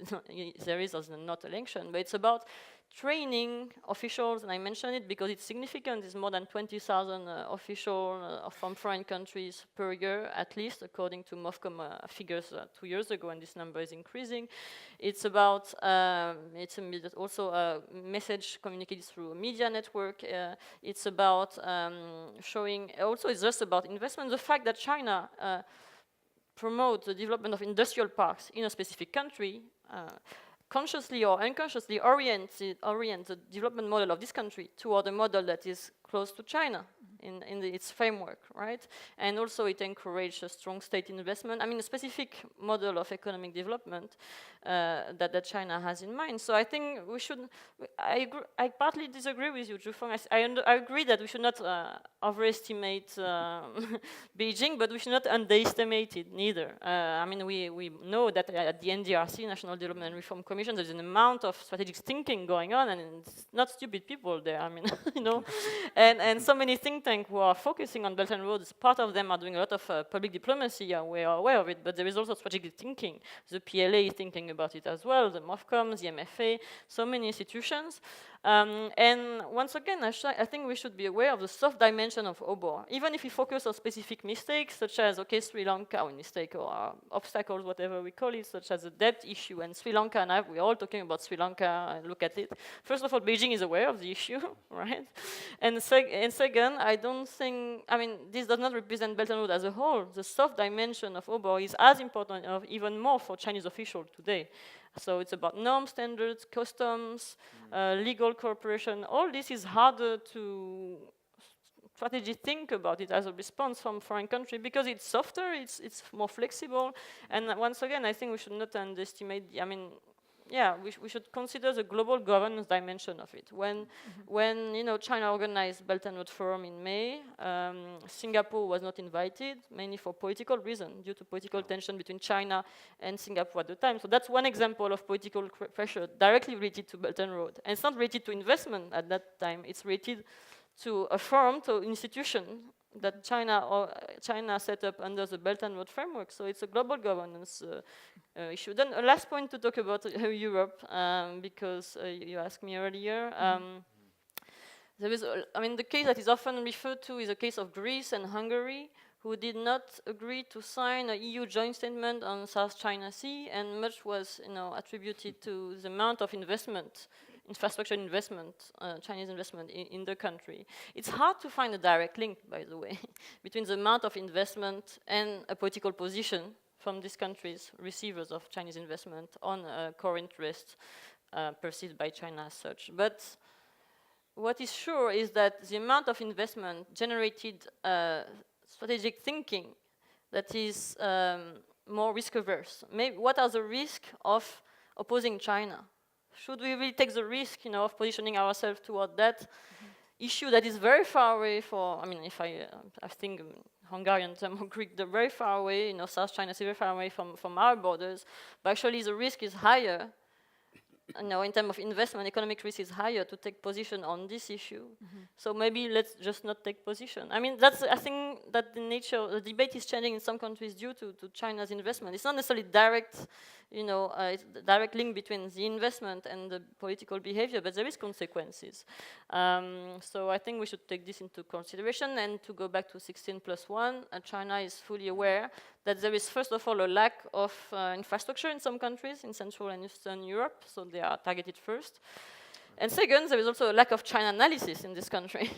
there is or not election, but it's about training officials, and I mention it because it's significant. It's more than 20,000 officials from foreign countries per year, at least, according to MOFCOM figures 2 years ago, and this number is increasing. It's about, it's also a message communicated through a media network. It's about showing, also it's just about investment. The fact that China promotes the development of industrial parks in a specific country consciously or unconsciously orient the development model of this country toward a model that is close to China in its framework, right? And also it encouraged a strong state investment. I mean, a specific model of economic development that China has in mind. So I think we should, I partly disagree with you, Feng. I agree that we should not overestimate Beijing, but we should not underestimate it neither. I mean, we know that at the NDRC, National Development and Reform Commission, there's an amount of strategic thinking going on, and it's not stupid people there. I mean, you know, and so many think tanks who are focusing on Belt and Road. Part of them are doing a lot of public diplomacy. We are aware of it, but there is also strategic thinking. The PLA is thinking about it as well. The MOFCOM, the MFA, so many institutions. And once again, I think we should be aware of the soft dimension of OBOR. Even if we focus on specific mistakes, such as, okay, Sri Lanka, or mistake, or obstacles, whatever we call it, such as the debt issue, and Sri Lanka, and we're all talking about Sri Lanka, and look at it. First of all, Beijing is aware of the issue, right? And second, I don't think, I mean, this does not represent Belt and Road as a whole. The soft dimension of OBOR is as important, or even more, for Chinese officials today. So it's about norms, standards, customs, legal cooperation. All this is harder to strategy think about it as a response from foreign country because it's softer, it's more flexible. And once again, I think we should not underestimate, I mean, yeah, we should consider the global governance dimension of it. When you know, China organized Belt and Road Forum in May, Singapore was not invited, mainly for political reasons, due to political tension between China and Singapore at the time. So that's one example of political pressure directly related to Belt and Road. And it's not related to investment at that time, it's related to a firm, to institution that China set up under the Belt and Road framework. So it's a global governance issue. Then a last point to talk about Europe, because you asked me earlier. There is, I mean, the case that is often referred to is a case of Greece and Hungary, who did not agree to sign an EU joint statement on South China Sea, and much was, you know, attributed to the amount of investment, infrastructure investment, Chinese investment in the country. It's hard to find a direct link, by the way, between the amount of investment and a political position from these countries, receivers of Chinese investment, on core interests perceived by China as such. But what is sure is that the amount of investment generated strategic thinking that is more risk-averse. What are the risks of opposing China? Should we really take the risk, you know, of positioning ourselves toward that issue that is very far away for, I mean, if I think Hungarian term or Greek, they're very far away, you know, South China is very far away from our borders, but actually the risk is higher, you know, in terms of investment, economic risk is higher to take position on this issue. So maybe let's just not take position. I mean, that's, I think that the debate is changing in some countries due to China's investment. It's not necessarily direct, you know, direct link between the investment and the political behavior, but there is consequences. So I think we should take this into consideration. And to go back to 16+1, China is fully aware that there is, first of all, a lack of infrastructure in some countries in Central and Eastern Europe, so they are targeted first. And second, there is also a lack of China analysis in this country.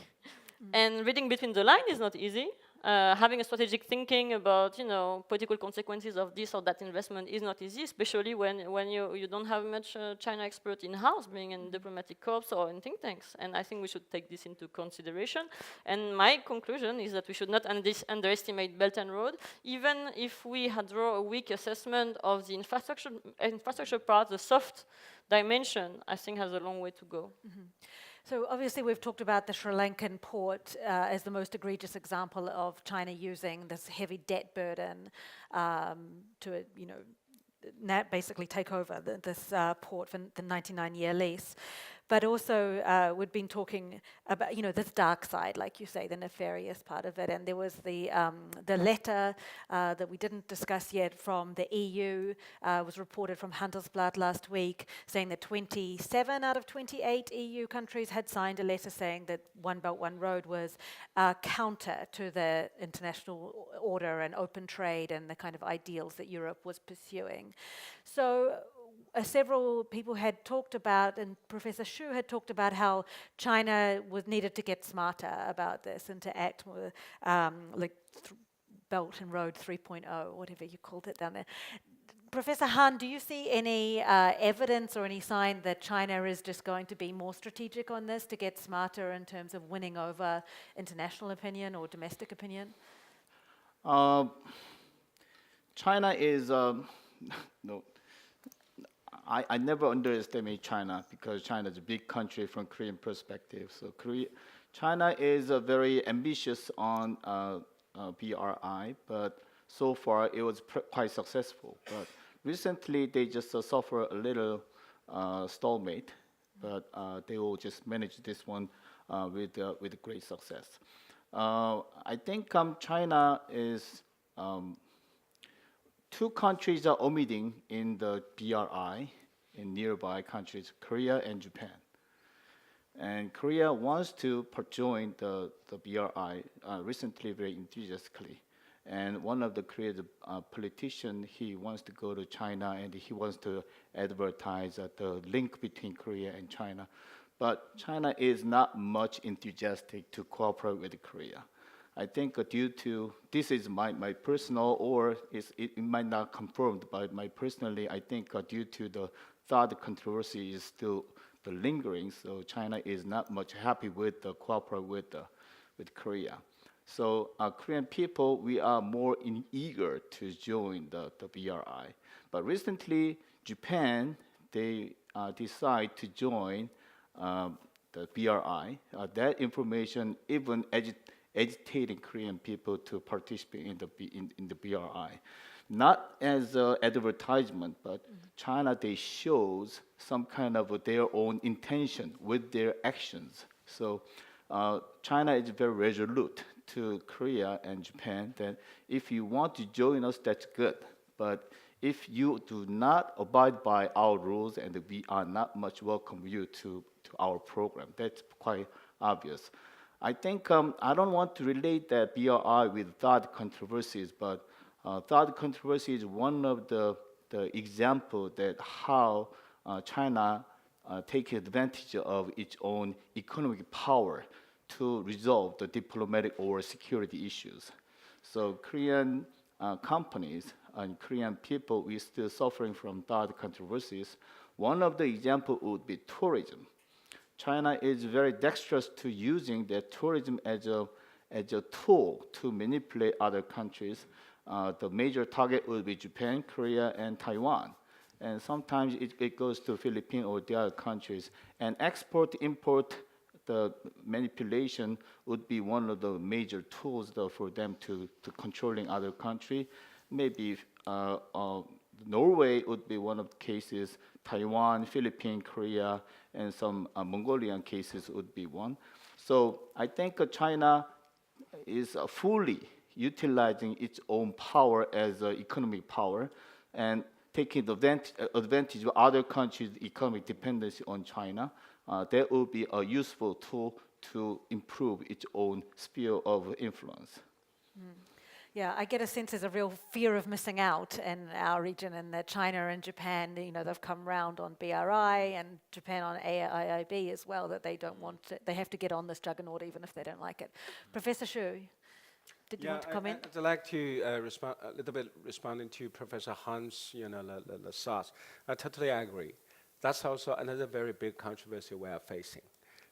And reading between the lines is not easy. Having a strategic thinking about, you know, political consequences of this or that investment is not easy, especially when you don't have much China expert in-house, being in diplomatic corps or in think tanks. And I think we should take this into consideration. And my conclusion is that we should not underestimate Belt and Road, even if we had drawn a weak assessment of the infrastructure part, the soft dimension, I think has a long way to go. So obviously we've talked about the Sri Lankan port as the most egregious example of China using this heavy debt burden to, you know, basically take over this port for the 99-year lease. But also we've been talking about, you know, this dark side, like you say, the nefarious part of it. And there was the letter that we didn't discuss yet from the EU, was reported from Handelsblatt last week, saying that 27 out of 28 EU countries had signed a letter saying that One Belt, One Road was counter to the international order and open trade and the kind of ideals that Europe was pursuing. So several people had talked about, and Professor Xu had talked about how China needed to get smarter about this and to act more, like Belt and Road 3.0, whatever you called it down there. Professor Han, do you see any evidence or any sign that China is just going to be more strategic on this to get smarter in terms of winning over international opinion or domestic opinion? China is no. I never underestimate China because China is a big country from Korean perspective. So China is very ambitious on BRI, but so far it was quite successful. But recently they just suffer a little stalemate, but they will just manage this one with great success. I think China is. Two countries are omitting in the BRI in nearby countries, Korea and Japan. And Korea wants to join the BRI recently very enthusiastically. And one of the Korean politicians, he wants to go to China and he wants to advertise the link between Korea and China. But China is not much enthusiastic to cooperate with Korea. I think due to, this is my personal, or it might not confirmed, but personally, I think due to the thought controversy is still lingering, so China is not much happy with the cooperate with Korea. So Korean people, we are more eager to join the BRI. But recently, Japan, they decide to join the BRI. That information even agitating Korean people to participate in the BRI. Not as an advertisement, but China, they shows some kind of their own intention with their actions. So China is very resolute to Korea and Japan that if you want to join us, that's good. But if you do not abide by our rules and we are not much welcome you to our program, that's quite obvious. I think I don't want to relate that BRI with thought controversies, but thought controversy is one of the example that how China take advantage of its own economic power to resolve the diplomatic or security issues. So Korean companies and Korean people, we're still suffering from thought controversies. One of the example would be tourism. China is very dexterous to using the tourism as a tool to manipulate other countries. The major target will be Japan, Korea, and Taiwan. And sometimes it goes to Philippines or the other countries. And export-import, the manipulation would be one of the major tools for them to controlling other country. Maybe Norway would be one of the cases. Taiwan, Philippines, Korea, and some Mongolian cases would be one. So I think China is fully utilizing its own power as an economic power and taking advantage of other countries' economic dependency on China. That will be a useful tool to improve its own sphere of influence. Yeah, I get a sense there's a real fear of missing out in our region, and that China and Japan, they've come round on BRI and Japan on AIIB as well, that they don't want to, they have to get on this juggernaut even if they don't like it. Professor Xu, did you want to comment? I'd like to respond a little bit, responding to Professor Han's, the thoughts. I totally agree. That's also another very big controversy we are facing.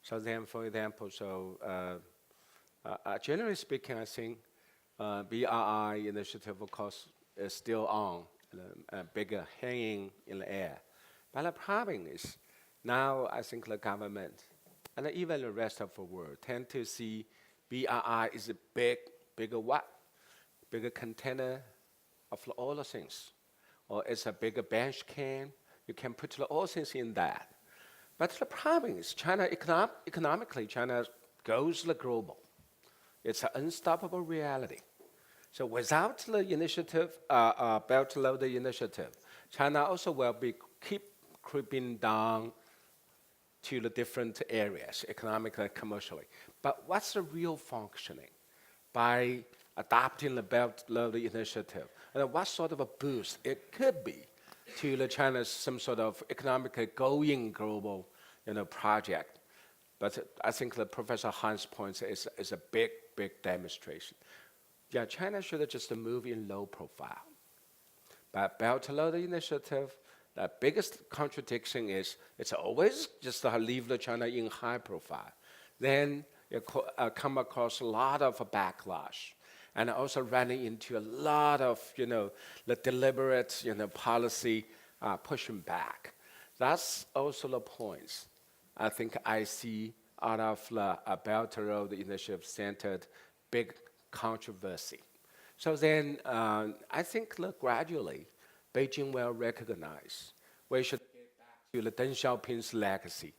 So then, for example, generally speaking, I think BRI initiative, of course, is still on, bigger hanging in the air. But the problem is, now I think the government and even the rest of the world tend to see BRI is a bigger what? Bigger container of all the things. Or it's a bigger bench can. You can put all things in that. But the problem is China, economically, China goes global. It's an unstoppable reality. So without the initiative, Belt and Road Initiative, China also will keep creeping down to the different areas, economically and commercially. But what's the real functioning by adopting the Belt and Road Initiative? And what sort of a boost it could be to the China's some sort of economically going global project? But I think that Professor Han's point is a big demonstration. Yeah, China should just move in low profile. But Belt and Road Initiative, the biggest contradiction is it's always just leave the China in high profile. Then you come across a lot of backlash, and also running into a lot of the deliberate policy pushing back. That's also the points I think I see out of the Belt and Road Initiative centered big controversy. So then I think that gradually Beijing will recognize we should get back to the Deng Xiaoping's legacy.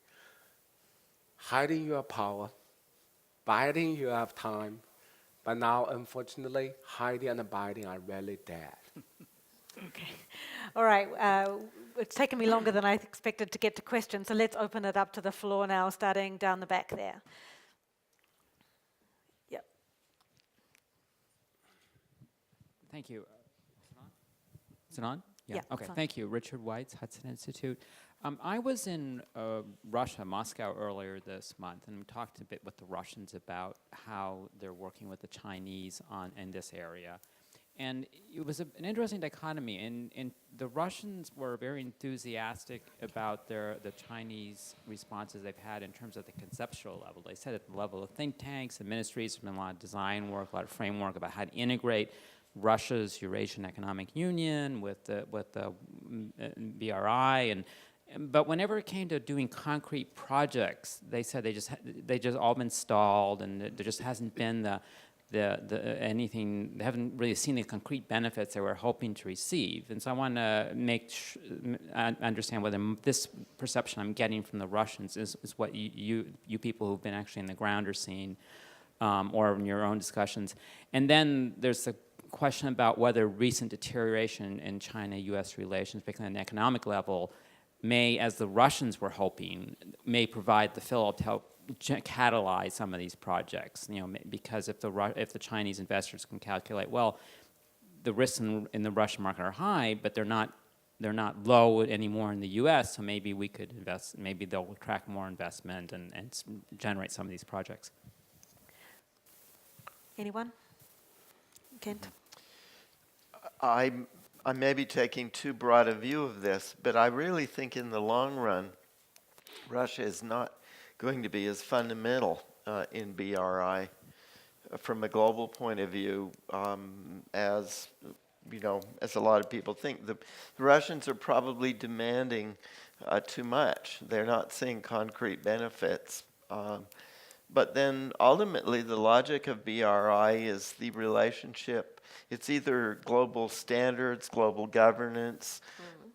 Hiding your power, biding you have time, but now unfortunately hiding and abiding are really dead. Okay. All right. It's taken me longer than I expected to get to questions, so let's open it up to the floor now, starting down the back there. Yep. Thank you. Is it on? Yeah, Okay. it's on. Thank you. Richard Weitz, Hudson Institute. I was in Russia, Moscow, earlier this month, and talked a bit with the Russians about how they're working with the Chinese in this area. And it was an interesting dichotomy. And the Russians were very enthusiastic about the Chinese responses they've had in terms of the conceptual level. They said at the level of think tanks and ministries, there's been a lot of design work, a lot of framework about how to integrate Russia's Eurasian Economic Union with the BRI, but whenever it came to doing concrete projects, they said they just all been stalled, and there just hasn't been anything. They haven't really seen the concrete benefits they were hoping to receive. And so I want to understand whether this perception I'm getting from the Russians is what you people who've been actually in the ground are seeing, or in your own discussions. And then there's the question about whether recent deterioration in China-U.S. relations, particularly on an economic level, may, as the Russians were hoping, may provide the fillip to help catalyze some of these projects. Because if the Chinese investors can calculate, well, the risks in the Russian market are high, but they're not low anymore in the U.S. So maybe we could invest. Maybe they'll attract more investment and generate some of these projects. Anyone? Kent? I may be taking too broad a view of this, but I really think in the long run, Russia is not going to be as fundamental in BRI from a global point of view as a lot of people think. The Russians are probably demanding too much. They're not seeing concrete benefits. But then ultimately the logic of BRI is the relationship. It's either global standards, global governance,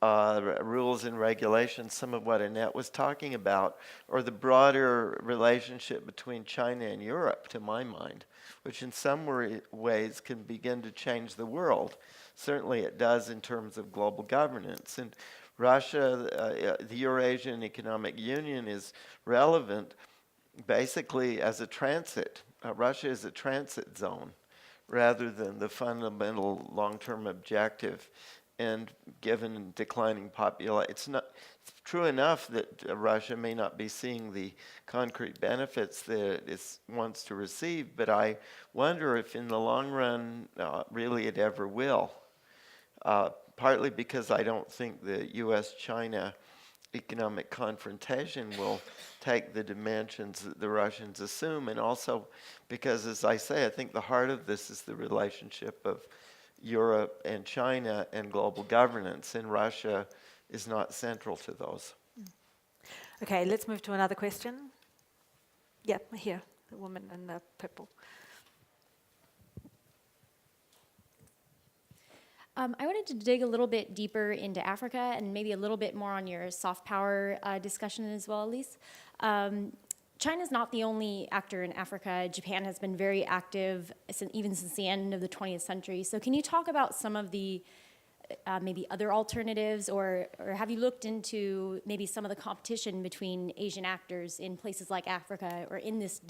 rules and regulations, some of what Annette was talking about, or the broader relationship between China and Europe, to my mind, which in some ways can begin to change the world. Certainly it does in terms of global governance. And Russia, the Eurasian Economic Union is relevant basically as a transit. Russia is a transit zone rather than the fundamental long-term objective. And given declining population, it's true enough that Russia may not be seeing the concrete benefits that it wants to receive, but I wonder if in the long run really it ever will. Partly because I don't think the U.S.-China economic confrontation will take the dimensions that the Russians assume, and also because, as I say, I think the heart of this is the relationship of Europe and China and global governance, and Russia is not central to those. Okay, let's move to another question. Yeah, here, the woman in the purple. I wanted to dig a little bit deeper into Africa and maybe a little bit more on your soft power discussion as well, Elise. China's not the only actor in Africa. Japan has been very active even since the end of the 20th century. So can you talk about some of the maybe other alternatives, or have you looked into maybe some of the competition between Asian actors in places like Africa or in this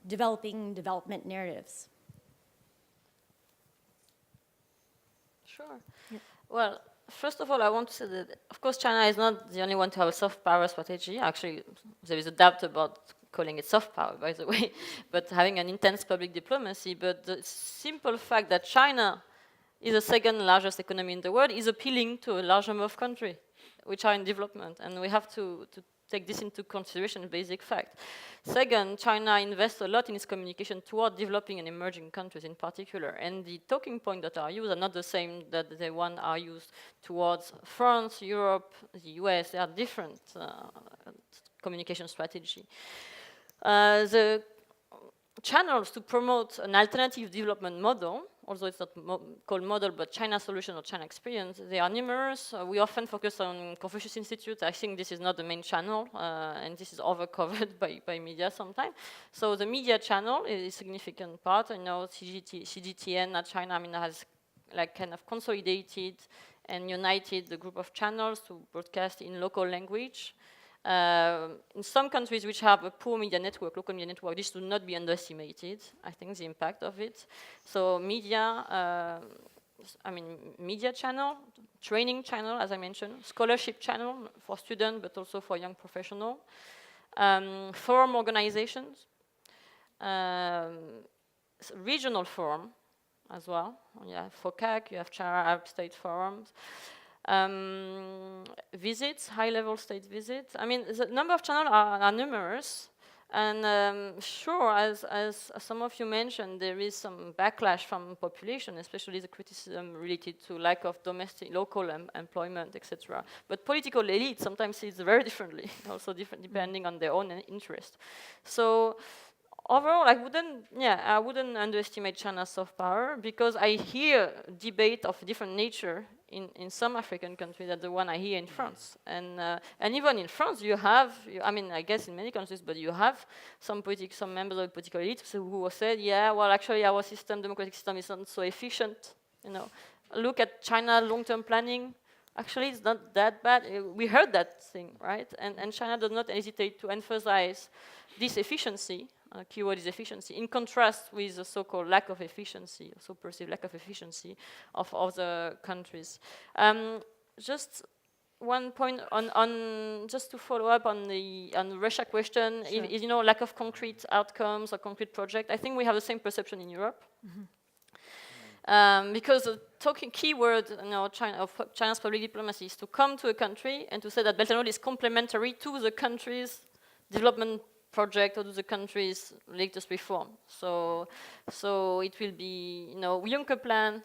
development narratives? Sure. Yeah. Well, first of all, I want to say that, of course, China is not the only one to have a soft power strategy. Actually, there is a doubt about calling it soft power, by the way, but having an intense public diplomacy. But the simple fact that China is the second largest economy in the world, is appealing to a large number of countries which are in development, and we have to take this into consideration, basic fact. Second, China invests a lot in its communication toward developing and emerging countries in particular, and the talking points that are used are not the same that the one are used towards France, Europe, the US. They are different communication strategy. The channels to promote an alternative development model, although it's not called model, but China solution or China experience, they are numerous. We often focus on Confucius Institute. I think this is not the main channel, and this is overcovered by media sometimes. So the media channel is a significant part. I know CGTN at China, I mean, has like kind of consolidated and united the group of channels to broadcast in local language. In some countries which have a poor media network, local media network, this should not be underestimated, I think, the impact of it. So media, media channel, training channel, as I mentioned, scholarship channel for students, but also for young professionals, forum organizations, regional forum as well. Yeah, FOCAC, you have China Arab State forums. Visits, high-level state visits. I mean, the number of channels are numerous, and sure, as some of you mentioned, there is some backlash from population, especially the criticism related to lack of domestic, local employment, etc. But political elite sometimes see it very differently, also different depending on their own interest. So overall, I wouldn't underestimate China's soft power, because I hear debate of different nature in some African countries than the one I hear in France. And even in France, you have, I mean, I guess in many countries, but you have some members of the political elite who said, yeah, well, actually our democratic system is not so efficient. You know, look at China long-term planning. Actually, it's not that bad. We heard that thing, right? And China does not hesitate to emphasize this efficiency. Keyword is efficiency, in contrast with the so-called lack of efficiency, so perceived lack of efficiency of other countries. Just one point on just to follow up on the Russia question, sure. Is lack of concrete outcomes or concrete project. I think we have the same perception in Europe. Mm-hmm. Because the keyword China's public diplomacy is to come to a country and to say that Belt and Road is complementary to the country's development project or to the country's latest reform. So it will be, Juncker plan,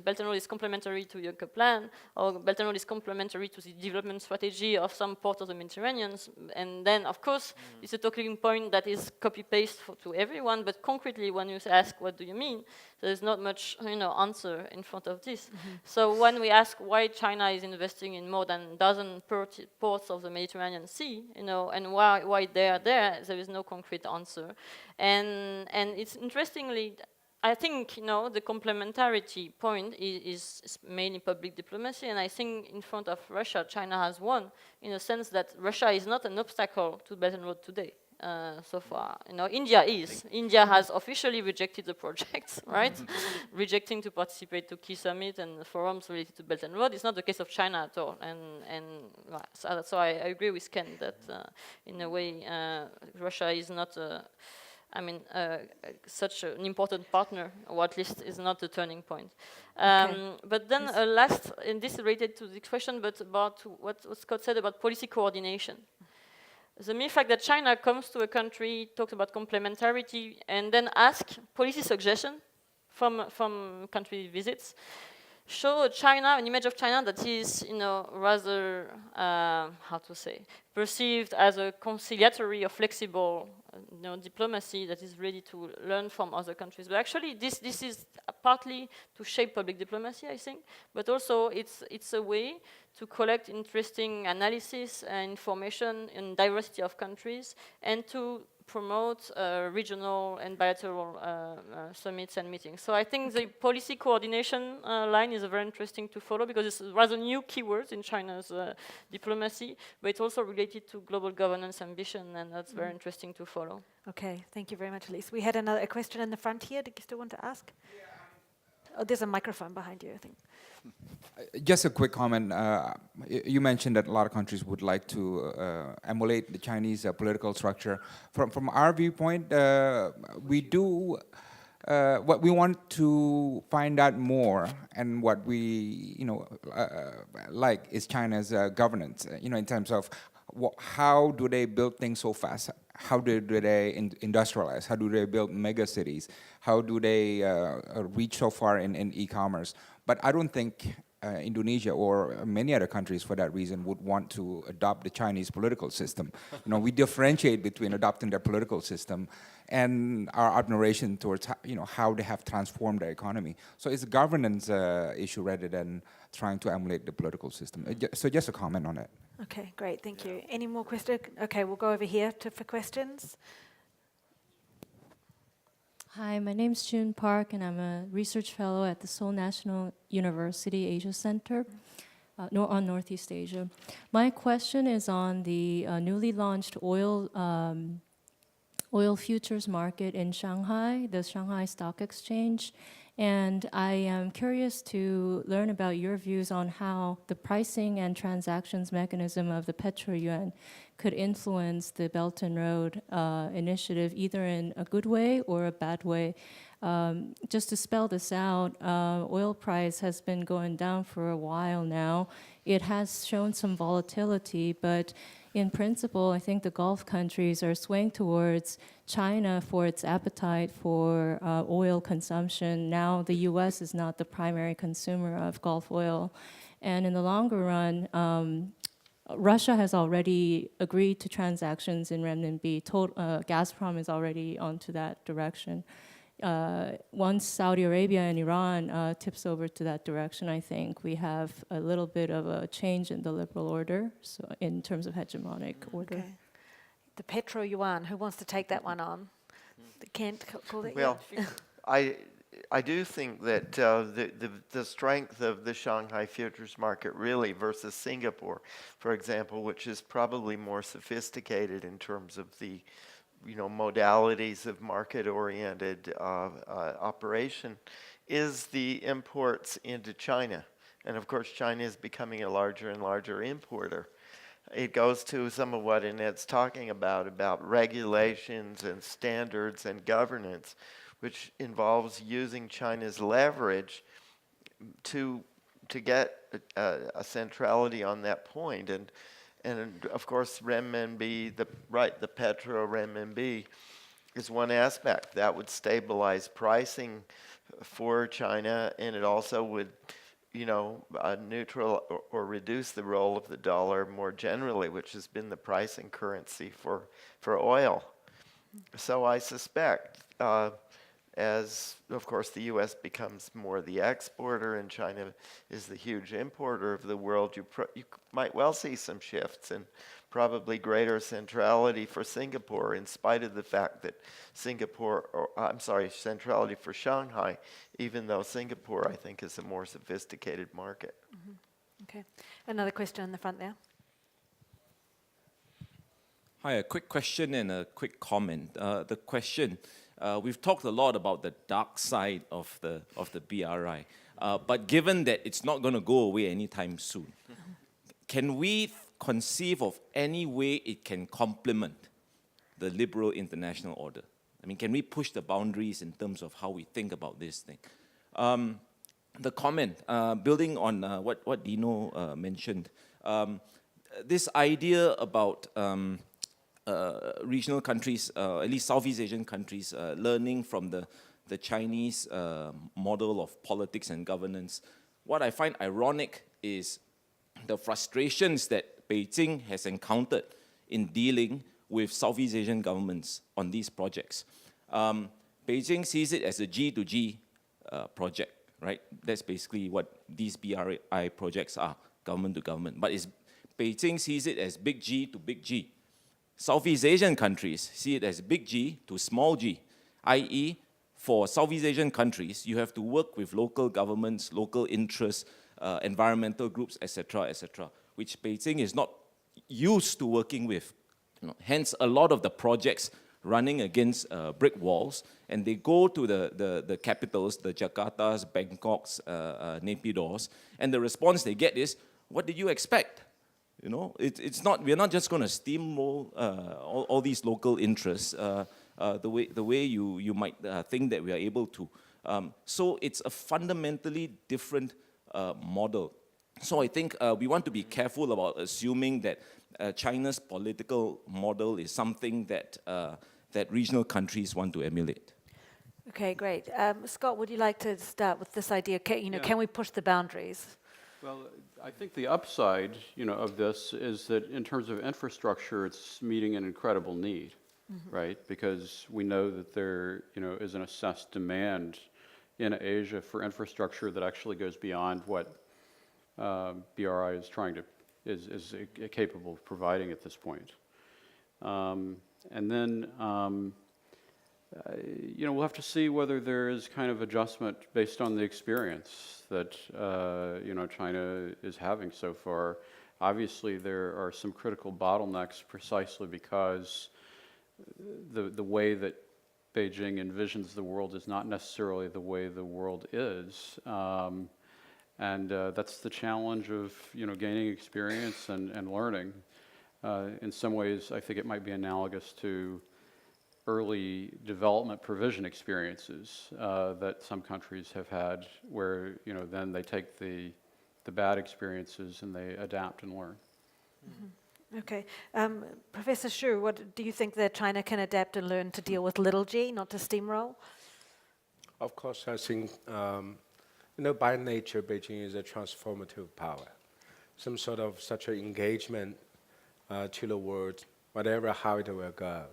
Belt and Road is complementary to Juncker plan, or Belt and Road is complementary to the development strategy of some port of the Mediterranean. And then, of course, it's a talking point that is copy-paste to everyone, but concretely, when you ask, what do you mean? There's not much, answer in front of this. Mm-hmm. So when we ask why China is investing in more than a dozen ports of the Mediterranean Sea, and why they are there is no concrete answer. And it's interestingly, I think, the complementarity point is mainly public diplomacy, and I think in front of Russia, China has won, in a sense that Russia is not an obstacle to Belt and Road today. So far, India is. India has officially rejected the project, right? Rejecting to participate to key summit and forums related to Belt and Road. It's not the case of China at all, and so I agree with Ken that in a way Russia is not such an important partner, or at least is not a turning point. But then last, and this is related to the question, but about what Scott said about policy coordination. The mere fact that China comes to a country, talks about complementarity, and then asks policy suggestion from country visits, show China, an image of China that is, rather, perceived as a conciliatory or flexible, diplomacy that is ready to learn from other countries. But actually, this is partly to shape public diplomacy, I think, but also it's a way to collect interesting analysis and information in diversity of countries, and to promote regional and bilateral summits and meetings. So I think the policy coordination line is very interesting to follow, because it's rather new keywords in China's diplomacy, but it's also related to global governance ambition, and that's very interesting to follow. Okay, thank you very much, Elise. We had a question in the front here. Did you still want to ask? Oh, there's a microphone behind you, I think. Just a quick comment. You mentioned that a lot of countries would like to emulate the Chinese political structure. From our viewpoint, we do what we want to find out more, and what we like, is China's governance. In terms of how do they build things so fast? How do they industrialize? How do they build mega cities? How do they reach so far in e-commerce? But I don't think Indonesia or many other countries, for that reason, would want to adopt the Chinese political system. We differentiate between adopting their political system and our admiration towards how they have transformed their economy. So it's a governance issue rather than trying to emulate the political system. So just a comment on it. Okay, great, thank you. Any more questions? Okay, we'll go over here for questions. Hi, my name's June Park, and I'm a research fellow at the Seoul National University Asia Center on Northeast Asia. My question is on the newly launched oil futures market in Shanghai, the Shanghai Stock Exchange. And I am curious to learn about your views on how the pricing and transactions mechanism of the petro-yuan could influence the Belt and Road initiative, either in a good way or a bad way. Just to spell this out, oil price has been going down for a while now. It has shown some volatility, but in principle, I think the Gulf countries are swaying towards China for its appetite for oil consumption. Now the US is not the primary consumer of Gulf oil. And in the longer run, Russia has already agreed to transactions in renminbi. Gazprom is already onto that direction. Once Saudi Arabia and Iran tips over to that direction, I think we have a little bit of a change in the liberal order, so in terms of hegemonic order. Okay. The petro-yuan, who wants to take that one on? Kent, call it. Well, I do think that the strength of the Shanghai futures market really versus Singapore, for example, which is probably more sophisticated in terms of the modalities of market-oriented operation, is the imports into China. And of course, China is becoming a larger and larger importer. It goes to some of what Annette's talking about regulations and standards and governance, which involves using China's leverage to get a centrality on that point. And of course, renminbi, the petro renminbi is one aspect that would stabilize pricing for China, and it also would, neutral or reduce the role of the dollar more generally, which has been the pricing currency for oil. So I suspect, as of course the U.S. becomes more the exporter and China is the huge importer of the world, you might well see some shifts and probably greater centrality for Singapore, in spite of the fact that centrality for Shanghai, even though Singapore, I think, is a more sophisticated market. Mm-hmm. Okay. Another question in the front there. Hi, a quick question and a quick comment. The question, we've talked a lot about the dark side of the BRI, but given that it's not going to go away anytime soon, can we conceive of any way it can complement the liberal international order? I mean, can we push the boundaries in terms of how we think about this thing? The comment, building on what Dino mentioned, this idea about regional countries, at least Southeast Asian countries, learning from the Chinese model of politics and governance. What I find ironic is the frustrations that Beijing has encountered in dealing with Southeast Asian governments on these projects. Beijing sees it as a G2G project, right? That's basically what these BRI projects are, government to government. But Beijing sees it as big G to big G. Southeast Asian countries see it as big G to small g, i.e., for Southeast Asian countries, you have to work with local governments, local interests, environmental groups, etc., which Beijing is not used to working with. Hence, a lot of the projects running against brick walls, and they go to the capitals, the Jakartas, Bangkoks, Naypyidaws, and the response they get is, what did you expect? It's not, we're not just going to steamroll all these local interests. the way you might think that we are able to. So it's a fundamentally different model. So I think we want to be careful about assuming that China's political model is something that that regional countries want to emulate. Okay, great. Scott, would you like to start with this idea? Can we push the boundaries? Well, I think the upside, of this is that in terms of infrastructure, it's meeting an incredible need, right? Because we know that there, is an assessed demand in Asia for infrastructure that actually goes beyond what BRI is capable of providing at this point. And then, we'll have to see whether there is kind of adjustment based on the experience that, China is having so far. Obviously, there are some critical bottlenecks precisely because the way that Beijing envisions the world is not necessarily the way the world is. And that's the challenge of, gaining experience and learning. In some ways, I think it might be analogous to early development provision experiences that some countries have had where, then they take the bad experiences and they adapt and learn. Okay. Professor Xu, what do you think that China can adapt and learn to deal with little g, not to steamroll? Of course, I think, by nature, Beijing is a transformative power. Some sort of such an engagement to the world, how it will go,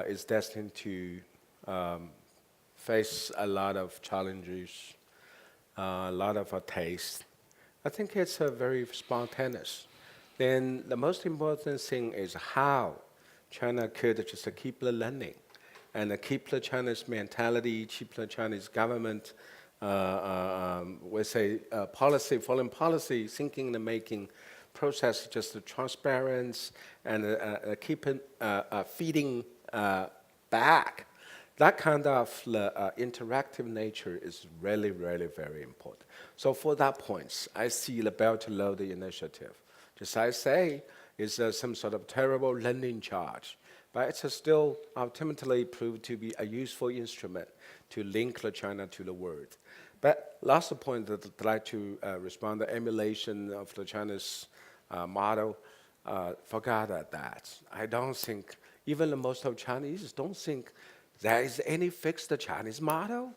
is destined to face a lot of challenges, a lot of taste. I think it's very spontaneous. Then the most important thing is how China could just keep the learning and keep the Chinese mentality, keep the Chinese government, we say policy, foreign policy, thinking and making process just transparent and keeping feeding back. That kind of interactive nature is really, really very important. So for that point, I see the Belt and Road Initiative. Just I say, is some sort of terrible learning charge, but it's still ultimately proved to be a useful instrument to link China to the world. But last point that I'd like to respond, the emulation of the Chinese model, forgot that. I don't think, even the most of Chinese don't think there is any fixed Chinese model.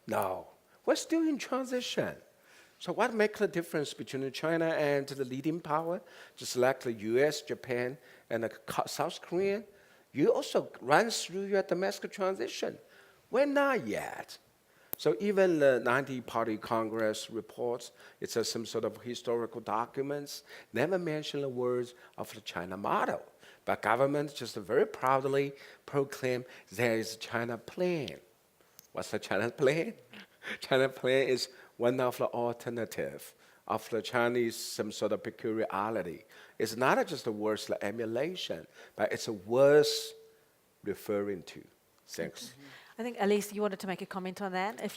No, we're still in transition. So what makes the difference between China and the leading power, just like the US, Japan, and the South Korea? You also run through your domestic transition. We're not yet. So even the 90-party Congress reports, it's some sort of historical documents, never mention the words of the China model. But government just very proudly proclaim there is a China plan. What's the China plan? China plan is one of the alternative of the Chinese some sort of peculiarity. It's not just a words like emulation, but it's a words referring to. Thanks. I think, Elise, you wanted to make a comment on that. If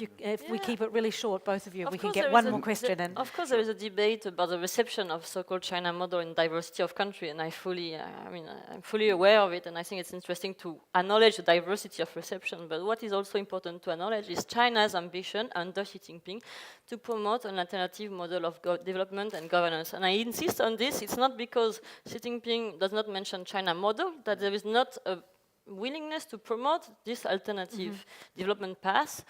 we keep it really short, both of you, we can course get one more question in. Of course, there is a debate about the reception of so-called China model in diversity of country, and I'm fully aware of it, and I think it's interesting to acknowledge the diversity of reception. But what is also important to acknowledge is China's ambition under Xi Jinping to promote an alternative model of development and governance. And I insist on this. It's not because Xi Jinping does not mention China model that there is not a willingness to promote this alternative development path.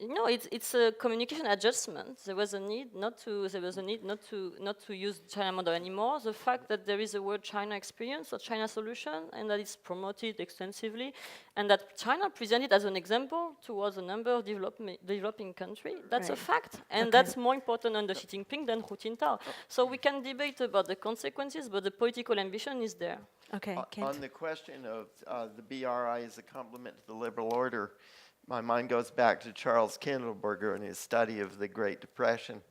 It's a communication adjustment. There was a need not to use China model anymore. The fact that there is a word China experience or China solution, and that it's promoted extensively, and that China presented as an example towards a number of developing countries. That's a fact, and that's more important under Xi Jinping than Hu Jintao. So we can debate about the consequences, but the political ambition is there. Okay, on the question of the BRI as a complement to the liberal order, my mind goes back to Charles Kindleberger and his study of the Great Depression.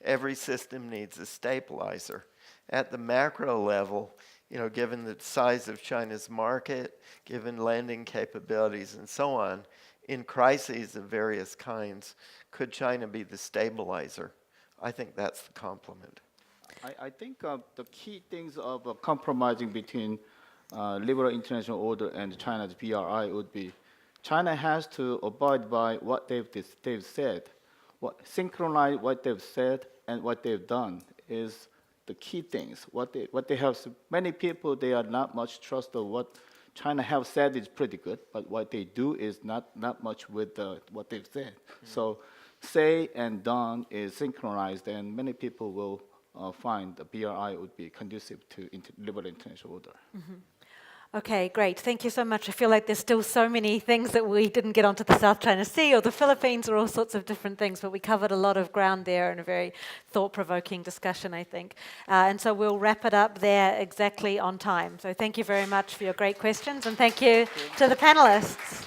Every system needs a stabilizer. At the macro level, given the size of China's market, given lending capabilities and so on, in crises of various kinds, could China be the stabilizer? I think that's the complement. I think the key things of compromising between liberal international order and China's BRI would be, China has to abide by what they've said. Synchronize what they've said and what they've done is the key things. What they have, many people, they are not much trust of what China have said is pretty good, but what they do is not much with what they've said. So say and done is synchronized, and many people will find the BRI would be conducive to liberal international order. Okay, great. Thank you so much. I feel like there's still so many things that we didn't get onto the South China Sea or the Philippines or all sorts of different things, but we covered a lot of ground there in a very thought-provoking discussion, I think. And so we'll wrap it up there exactly on time. So thank you very much for your great questions, and thank you to the panelists.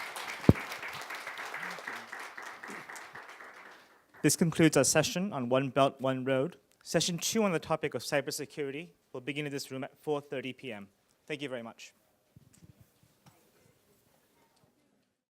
This concludes our session on One Belt, One Road. Session 2 on the topic of cybersecurity will begin in this room at 4:30 p.m. Thank you very much.